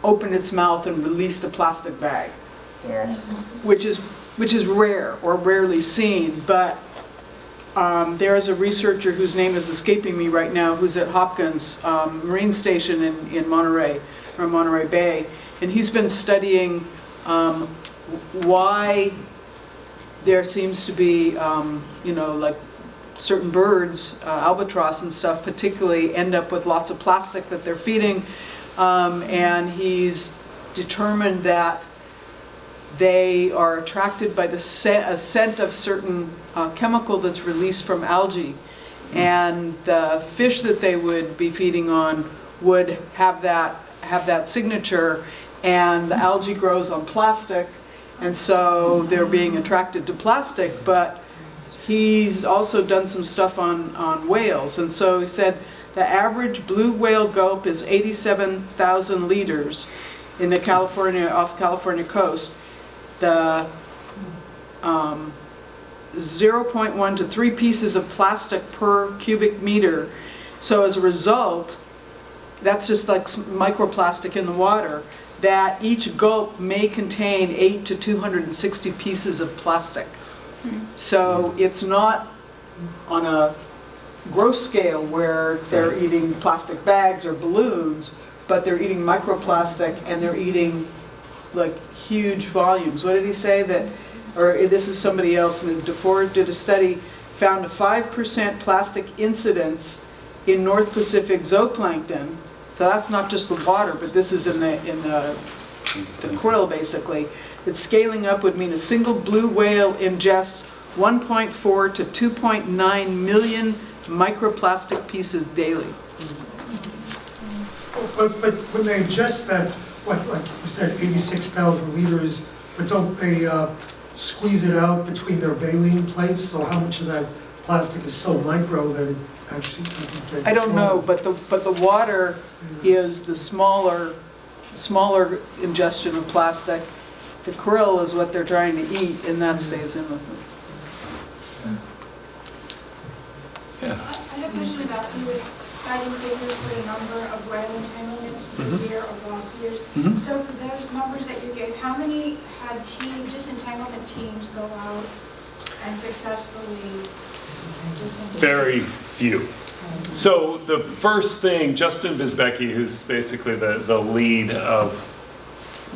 opened its mouth and released a plastic bag, which is rare or rarely seen. But there is a researcher whose name is escaping me right now, who's at Hopkins Marine Station in Monterey, or Monterey Bay, and he's been studying why there seems to be, like certain birds, albatross and stuff particularly, end up with lots of plastic that they're feeding, and he's determined that they are attracted by the scent of certain chemical that's released from algae. And the fish that they would be feeding on would have that signature, and the algae grows on plastic, and so they're being attracted to plastic. But he's also done some stuff on whales, and so he said the average blue whale gulp is 87,000 liters in the off California coast. The 0.1 to 3 pieces of plastic per cubic meter. So as a result, that's just like microplastic in the water, that each gulp may contain 8 to 260 pieces of plastic. So it's not on a gross scale where they're eating plastic bags or balloons, but they're eating microplastic, and they're eating like huge volumes. What did he say that, or this is somebody else, and DeFord did a study, found a 5% plastic incidence in North Pacific zooplankton. So that's not just the water, but this is in the krill basically. That scaling up would mean a single blue whale ingests 1.4 to 2.9 million microplastic pieces daily. But when they ingest that, what, like you said, 86,000 liters, but don't they squeeze it out between their baleen plates? So how much of that plastic is so micro that it actually doesn't get I don't know, swallowed? but the water is the smaller ingestion of plastic. The krill is what they're trying to eat, and that stays in with them. Yes. I have a question about you were citing figures for the number of whale entanglements per year of last years. So for those numbers that you gave, how many had disentanglement teams go out and successfully disentangle? Very few. So the first thing, Justin Visbecki, who's basically the lead of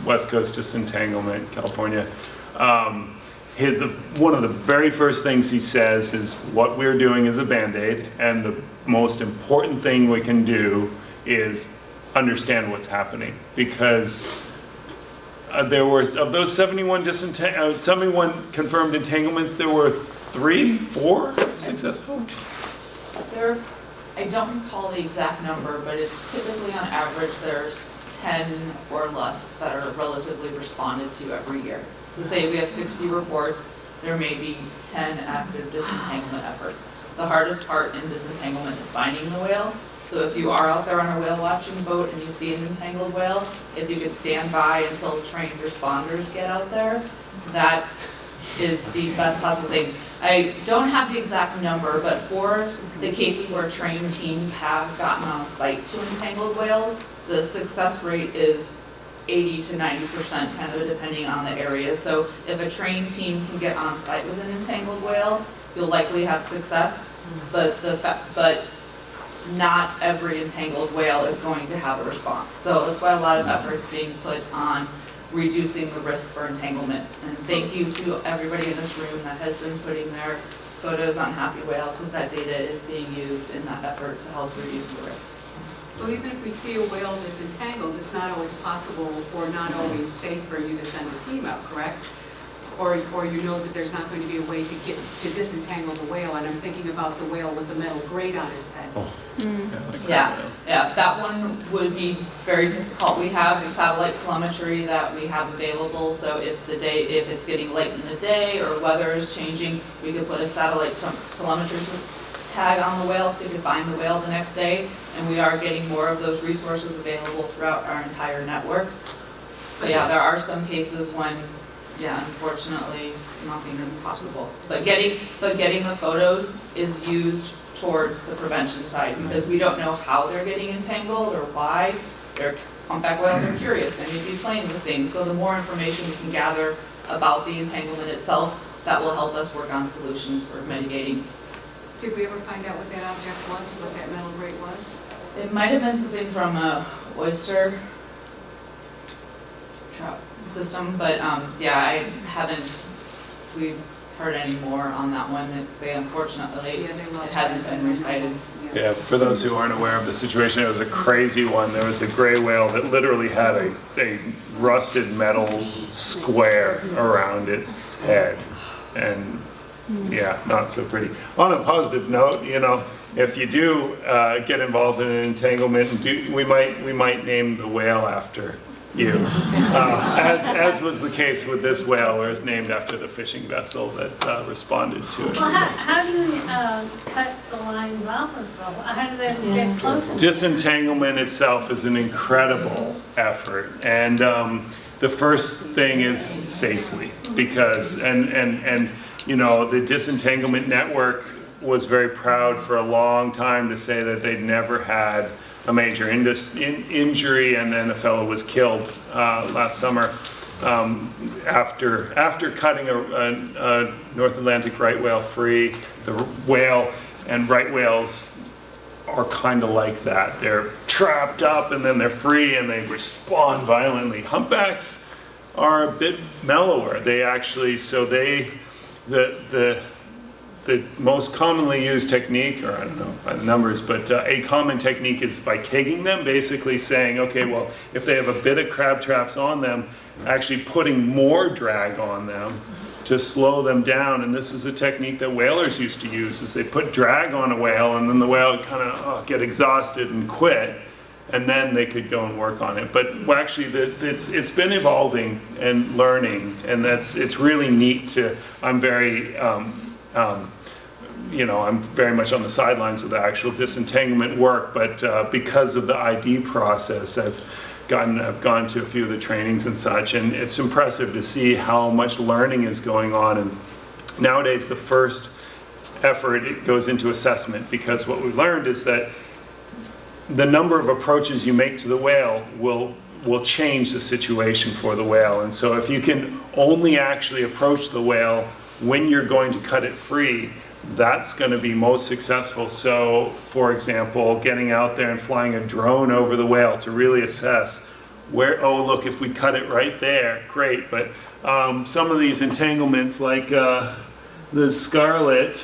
West Coast Disentanglement, California, one of the very first things he says is what we're doing is a Band-Aid, and the most important thing we can do is understand what's happening, because there were, of those 71 confirmed entanglements, there were 4 successful? I don't recall the exact number, but it's typically on average there's 10 or less that are relatively responded to every year. So say we have 60 reports, there may be 10 active disentanglement efforts. The hardest part in disentanglement is finding the whale. So if you are out there on a whale watching boat and you see an entangled whale, if you could stand by until trained responders get out there, that is the best possible thing. I don't have the exact number, but for the cases where trained teams have gotten on site to entangled whales, the success rate is 80 to 90%, kind of depending on the area. So if a trained team can get on site with an entangled whale, you'll likely have success, but not every entangled whale is going to have a response. So that's why a lot of effort is being put on reducing the risk for entanglement. And thank you to everybody in this room that has been putting their photos on Happywhale, because that data is being used in that effort to help reduce the risk. Well, even if we see a whale that's entangled, it's not always possible or not always safe for you to send a team out, correct? Or you know that there's not going to be a way to disentangle the whale, and I'm thinking about the whale with the metal grate on his head. Oh. Yeah, that one would be very difficult. We have the satellite telemetry that we have available, so if it's getting late in the day or weather is changing, we could put a satellite telemetry tag on the whale so we could find the whale the next day, and we are getting more of those resources available throughout our entire network. But yeah, there are some cases when, unfortunately, nothing is possible. But getting the photos is used towards the prevention side, because we don't know how they're getting entangled or why. Humpback whales are curious, they may be playing with things. So the more information we can gather about the entanglement itself, that will help us work on solutions for mitigating. Did we ever find out what that object was, what that metal grate was? It might have been something from a oyster trap system, but we heard any more on that one. They unfortunately, Yeah, they it lost hasn't been recited. Yeah, for those who aren't aware of the situation, it was a crazy one. There was a gray whale that literally had a rusted metal square around its head. And yeah, not so pretty. On a positive note, you know, if you do get involved in an entanglement, we might name the whale after you, as was the case with this whale, where it's named after the fishing vessel that responded to it. Well, how do you cut the lines off of them? How do they get close enough? Disentanglement itself is an incredible effort, and the first thing is safely, because and you know, the Disentanglement Network was very proud for a long time to say that they'd never had a major injury, and then a fellow was killed last summer after cutting a North Atlantic right whale free. The whale and right whales are kind of like that. They're trapped up and then they're free and they respond violently. Humpbacks are a bit mellower. They actually, so they, the most commonly used technique, or I don't know by the numbers, but a common technique is by kegging them, basically saying, okay, well, if they have a bit of crab traps on them, actually putting more drag on them to slow them down. And this is a technique that whalers used to use, is they put drag on a whale and then the whale would kind of get exhausted and quit, and then they could go and work on it. But well, actually, it's been evolving and learning, and it's really neat to, I'm very, you know, I'm very much on the sidelines of the actual disentanglement work, but because of the ID process, I've gone to a few of the trainings and such, and it's impressive to see how much learning is going on. And nowadays, the first effort, it goes into assessment, because what we learned is that the number of approaches you make to the whale will change the situation for the whale. And so if you can only actually approach the whale when you're going to cut it free, that's going to be most successful. So, for example, getting out there and flying a drone over the whale to really assess where, oh, look, if we cut it right there, great. But some of these entanglements, like the scarlet,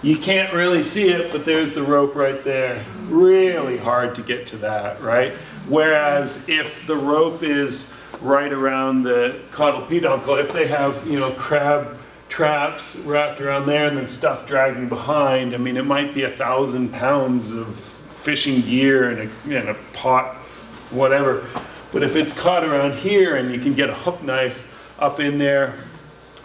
you can't really see it, but there's the rope right there. Really hard to get to that, right? Whereas if the rope is right around the caudal peduncle, if they have, you know, crab traps wrapped around there and then stuff dragging behind, I mean, it might be 1,000 pounds of fishing gear and a pot, whatever. But if it's caught around here and you can get a hook knife up in there,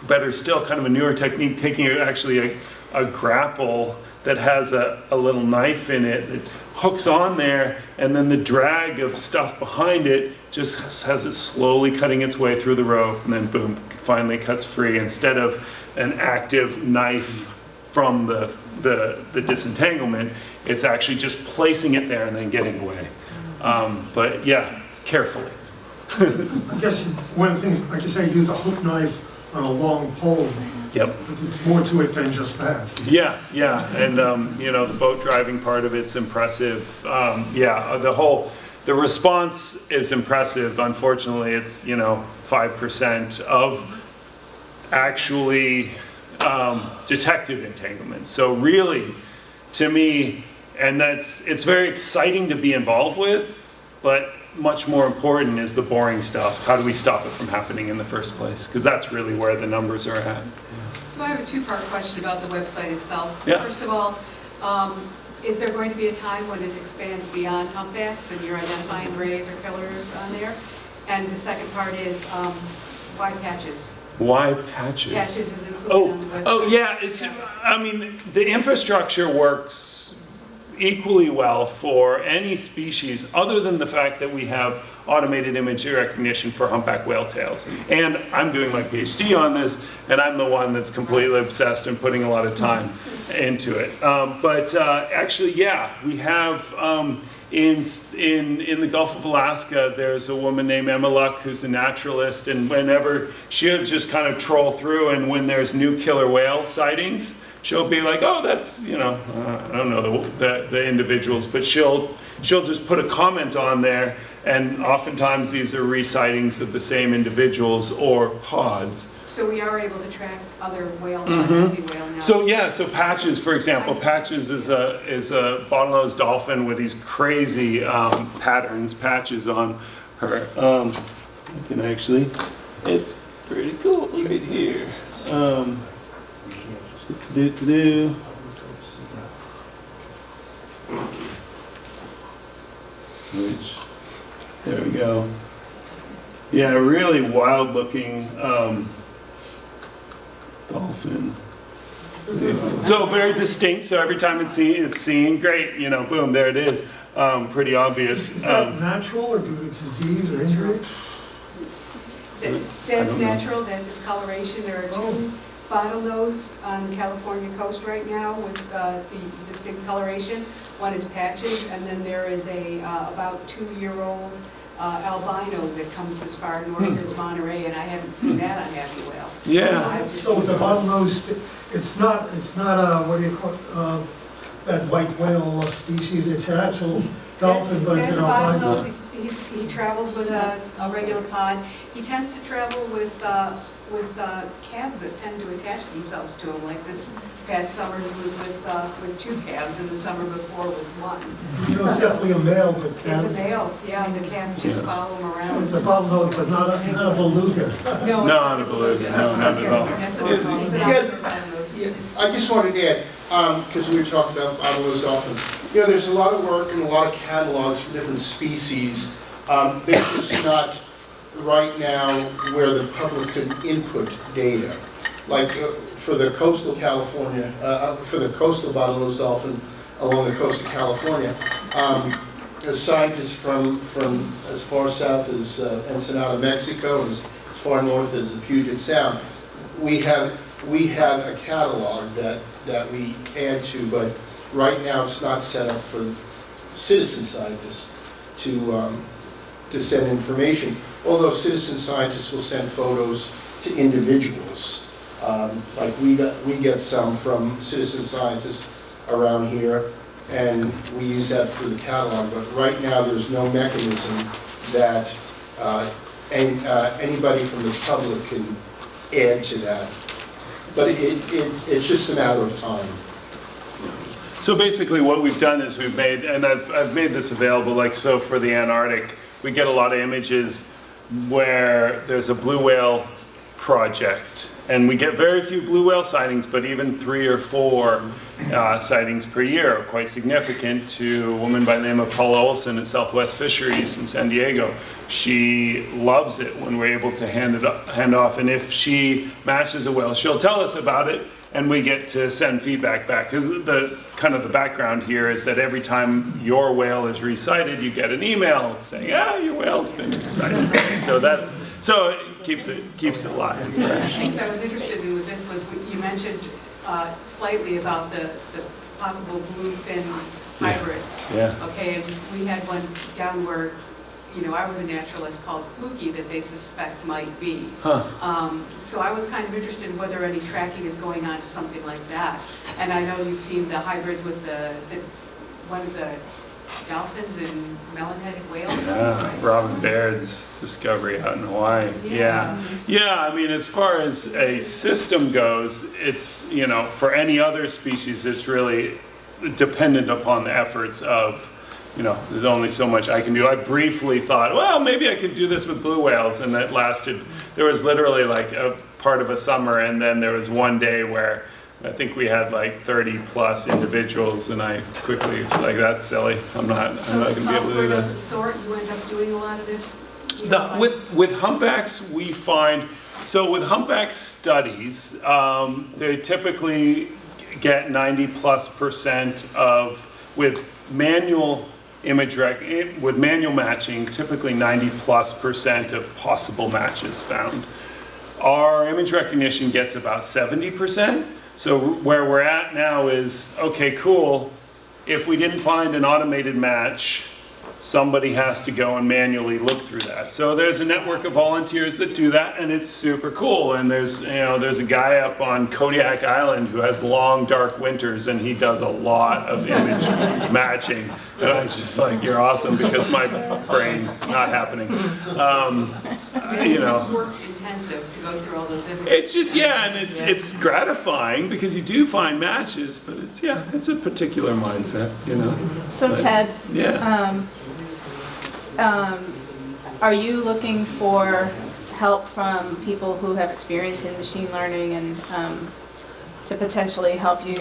better still, kind of a newer technique, taking actually a grapple that has a little knife in it that hooks on there, and then the drag of stuff behind it just has it slowly cutting its way through the rope, and then boom, finally cuts free, instead of an active knife from the disentanglement. It's actually just placing it there and then getting away. But yeah, carefully. I guess one of the things, like you say, use a hook knife on a long pole. Yep. But there's more to it than just that. Yeah, and you know, the boat driving part of it's impressive. Yeah, the response is impressive. Unfortunately, it's, you know, 5% of actually detected entanglements. So really, to me, and it's very exciting to be involved with, but much more important is the boring stuff. How do we stop it from happening in the first place? Because that's really where the numbers are at. So I have a two-part question about the website itself. Yeah. First of all, is there going to be a time when it expands beyond humpbacks and you're identifying rays or killers on there? And the second part is why patches? Why patches? Patches is included on the website. Oh yeah, I mean, the infrastructure works equally well for any species, other than the fact that we have automated image recognition for humpback whale tails. And I'm doing my PhD on this, and I'm the one that's completely obsessed and putting a lot of time into it. But actually, yeah, we have in the Gulf of Alaska, there's a woman named Emma Luck who's a naturalist, and whenever she'll just kind of troll through, and when there's new killer whale sightings, she'll be like, oh, that's, you know, I don't know the individuals, but she'll just put a comment on there, and oftentimes these are resightings of the same individuals or pods. So we are able to track other whales on Happywhale now? So yeah, so Patches, for example, Patches is a bottlenose dolphin with these crazy patches on her. You can actually, it's pretty cool right here. There we go. Yeah, really wild looking dolphin. So very distinct, so every time it's seen, great, you know, boom, there it is. Pretty obvious. Is that natural or due to disease or injury? That's natural, that's its coloration. There are two bottlenose on the California coast right now with the distinct coloration. One is Patches, and then there is a about 2-year-old albino that comes as far north as Monterey, and I haven't seen that on Happywhale. Yeah. So it's a bottlenose, it's not a, what do you call it, that white whale species, it's an actual dolphin, but it's That's an a albino. bottlenose. He travels with a regular pod. He tends to travel with calves that tend to attach themselves to him. Like this past summer, he was with 2 calves, and the summer before with 1. You know, it's definitely a male, but calves. It's a male, yeah, and the calves just follow him So around. it's a bottlenose, but not a beluga. No, Not a beluga, no, not at all. That's what it's called. It's an Yeah. outdoor bottlenose. Yeah, I just wanted to add, because we were talking about bottlenose dolphins, you know, there's a lot of work and a lot of catalogs for different species. They're just not right now where the public can input data. Like for the coastal California, for the coastal bottlenose dolphin along the coast of California, scientists from as far south as Ensenada, Mexico, and as far north as the Puget Sound, we have a catalog that we add to, but right now it's not set up for citizen scientists to send information. Although citizen scientists will send photos to individuals. Like we get some from citizen scientists around here, and we use that for the catalog. But right now, there's no mechanism that anybody from the public can add to that. But it's just a matter of time. So basically what we've done is we've made, and I've made this available, like so for the Antarctic, we get a lot of images where there's a blue whale project, and we get very few blue whale sightings, but even 3 or 4 sightings per year are quite significant to a woman by the name of Paula Olson at Southwest Fisheries in San Diego. She loves it when we're able to hand off, and if she matches a whale, she'll tell us about it, and we get to send feedback back. The kind of the background here is that every time your whale is resighted, you get an email saying, your whale's been resighted. So it keeps it live and One of the fresh. things I was interested in with this was you mentioned slightly about the possible bluefin hybrids. Yeah. Okay, and we had one down where, I was a naturalist called Fluky that they suspect might be. So I was kind of interested in whether any tracking is going on to something like that. And I know you've seen the hybrids with one of the dolphins and melon-headed whales. Yeah, Robin Baird's discovery out in Hawaii. Yeah. I mean, as far as a system goes, it's, for any other species, it's really dependent upon the efforts of, there's only so much I can do. I briefly thought, well, maybe I could do this with blue whales, and that lasted, there was literally like a part of a summer, and then there was one day where I think we had like 30 plus individuals, and I quickly was like, that's silly. I'm not going to be able to do this. So you end up doing a lot of this? With humpbacks, we find, so with humpback studies, they typically get 90+% with manual with manual matching, typically 90+% of possible matches found. Our image recognition gets about 70%. So where we're at now is, okay, cool. If we didn't find an automated match, somebody has to go and manually look through that. So there's a network of volunteers that do that, and it's super cool. And there's a guy up on Kodiak Island who has long, dark winters, and he does a lot of image matching. And I'm just like, you're awesome, because my brain not happening. Work intensive to go through all those images. It's just, and it's gratifying because you do find matches, but it's a particular mindset, So But, Ted, yeah. are you looking for help from people who have experience in machine learning and to potentially help you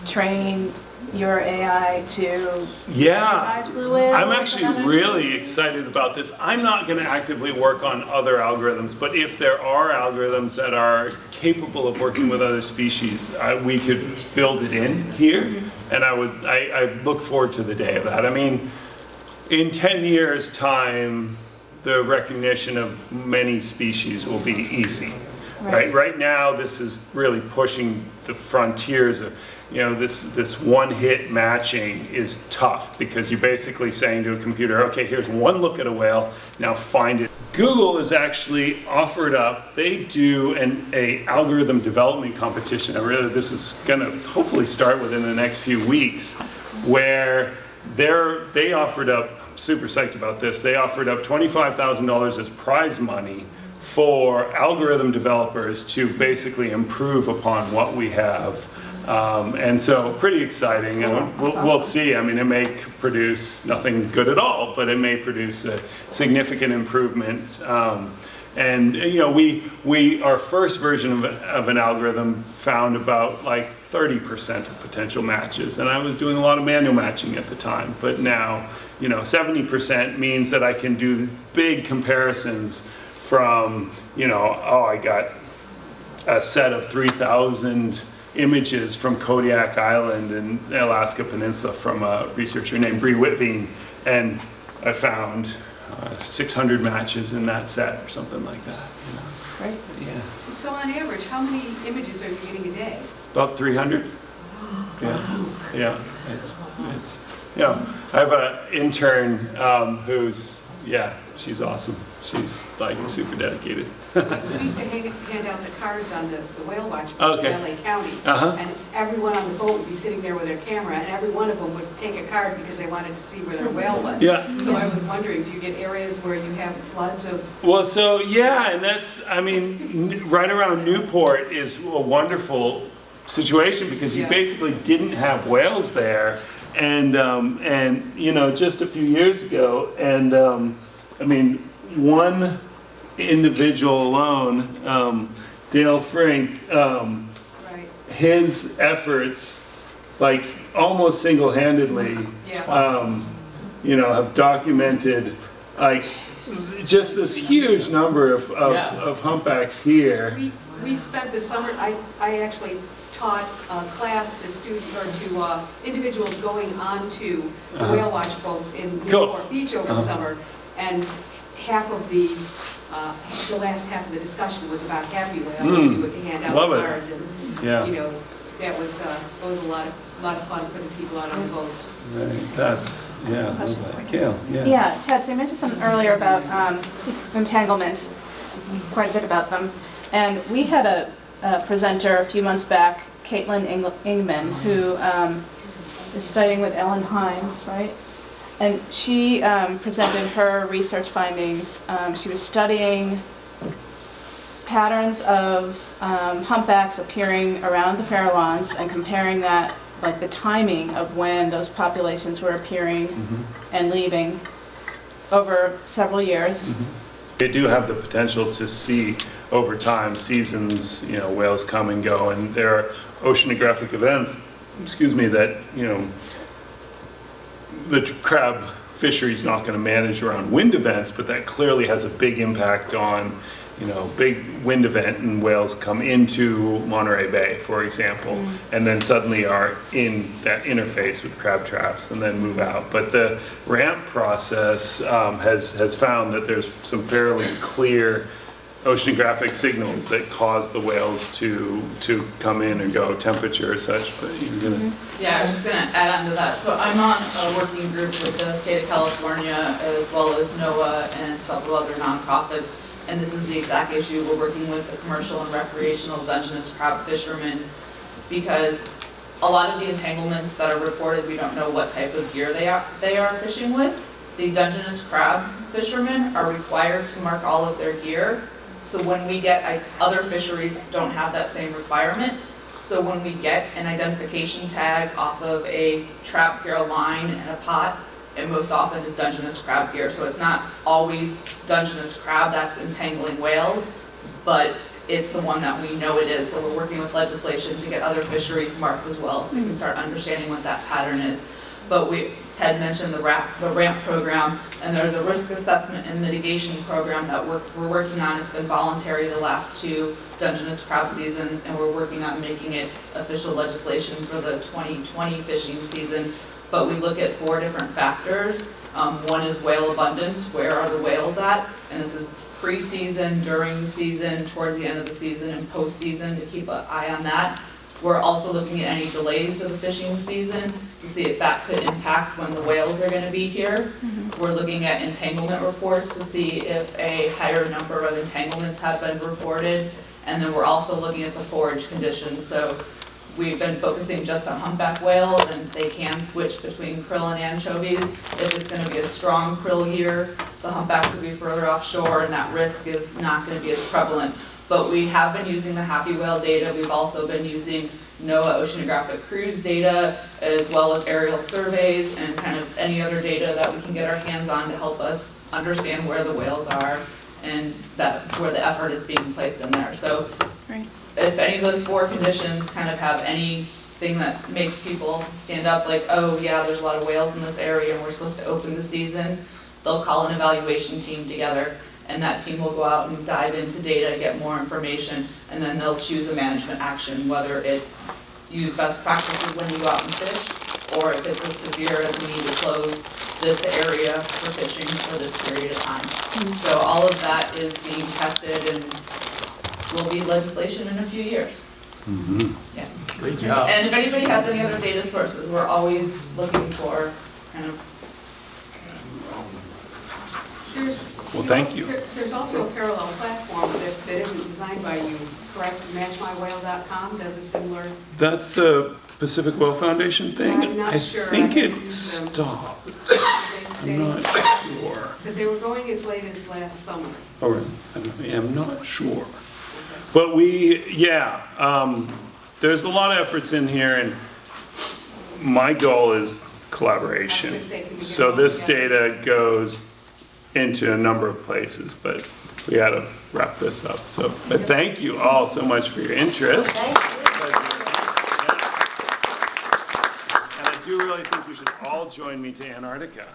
train your AI to recognize blue whales? I'm and actually other really species? excited about this. I'm not going to actively work on other algorithms, but if there are algorithms that are capable of working with other species, we could build it in here, and I look forward to the day of that. I mean, in 10 years' time, the recognition of many species will be easy. Right? Right now, this is really pushing the frontiers of, this one-hit matching is tough because you're basically saying to a computer, okay, here's one look at a whale, now find it. Google has actually offered up, they do an algorithm development competition. This is going to hopefully start within the next few weeks, where they offered up, I'm super psyched about this, they offered up $25,000 as prize money for algorithm developers to basically improve upon what we have. And so pretty exciting. We'll see. I mean, it may produce nothing good at all, but it may produce a significant improvement. Our first version of an algorithm found about like 30% of potential matches. And I was doing a lot of manual matching at the time, but now, 70% means that I can do big comparisons from, I got a set of 3,000 images from Kodiak Island and the Alaska Peninsula from a researcher named Bree Whitveen, and I found 600 matches in that set or something like that. Right. Yeah. So on average, how many images are you getting a day? About 300. Yeah. It's I have an intern who's she's awesome. She's like super dedicated. We used to hand out the cards on the whale watch boats in LA County, and everyone on the boat would be sitting there with their camera, and every one of them would take a card because they wanted to see where their whale was. Yeah. So I was wondering, do you get areas where you have floods of? Well, so and that's, right around Newport is a wonderful situation because you basically didn't have whales there, and just a few years ago, and one individual alone, Dale Frank, his efforts, like almost single-handedly, have documented like just this huge number of humpbacks here. We spent the summer. I actually taught a class to students or to individuals going onto the whale watch boats in Newport Beach over the summer, and half of the last half of the discussion was about Happywhale. We would hand out the cards, and that was a lot of fun for the people out on the boats. Right. That's Gail. Yeah, Ted, so you mentioned something earlier about entanglements, quite a bit about them. And we had a presenter a few months back, Caitlin Ingman, who is studying with Ellen Hines, right? And she presented her research findings. She was studying patterns of humpbacks appearing around the Farallones and comparing that, like the timing of when those populations were appearing and leaving over several years. They do have the potential to see over time seasons, whales come and go, and there are oceanographic events, that, the crab fishery is not going to manage around wind events, but that clearly has a big impact on, big wind event and whales come into Monterey Bay, for example, and then suddenly are in that interface with crab traps and then move out. But the ramp process has found that there's some fairly clear oceanographic signals that cause the whales to come in and go, temperature or such, but you're gonna... Yeah, I was just gonna add on to that. So I'm on a working group with the state of California as well as NOAA and several other nonprofits. And this is the exact issue. We're working with the commercial and recreational Dungeness crab fishermen because a lot of the entanglements that are reported, we don't know what type of gear they are fishing with. The Dungeness crab fishermen are required to mark all of their gear. So when we get, other fisheries don't have that same requirement. So when we get an identification tag off of a trap gear line and a pot, it most often is Dungeness crab gear. So it's not always Dungeness crab that's entangling whales, but it's the one that we know it is. So we're working with legislation to get other fisheries marked as well, so we can start understanding what that pattern is. But Ted mentioned the RAMP program, and there's a risk assessment and mitigation program that we're working on. It's been voluntary the last 2 Dungeness crab seasons, and we're working on making it official legislation for the 2020 fishing season. But we look at 4 different factors. One is whale abundance, where are the whales at? And this is pre-season, during the season, towards the end of the season, and post-season to keep an eye on that. We're also looking at any delays to the fishing season to see if that could impact when the whales are going to be here. We're looking at entanglement reports to see if a higher number of entanglements have been reported. And then we're also looking at the forage conditions. So we've been focusing just on humpback whales, and they can switch between krill and anchovies. If it's going to be a strong krill year, the humpbacks will be further offshore, and that risk is not going to be as prevalent. But we have been using the Happywhale data. We've also been using NOAA oceanographic cruise data, as well as aerial surveys and kind of any other data that we can get our hands on to help us understand where the whales are and where the effort is being placed in there. So if any of those 4 conditions kind of have anything that makes people stand up like, oh yeah, there's a lot of whales in this area and we're supposed to open the season, they'll call an evaluation team together. And that team will go out and dive into data, get more information, and then they'll choose a management action, whether it's use best practices when you go out and fish, or if it's as severe as we need to close this area for fishing for this period of time. So all of that is being tested and will be legislation in a few years. Yeah. Great job. And if anybody has any other data sources, we're always looking for kind of. Well, thank you. There's also a parallel platform that isn't designed by you, correct? Matchmywhale.com does a similar... That's the Pacific Whale Foundation thing? I'm not sure. I think it stopped. I'm not sure. Because they were going as late as last summer. Oh, really? I'm not sure. But there's a lot of efforts in here, and my goal is collaboration. So this data goes into a number of places, but we got to wrap this up. So, but thank you all so much for your interest. Thank you. And I do really think you should all join me to Antarctica.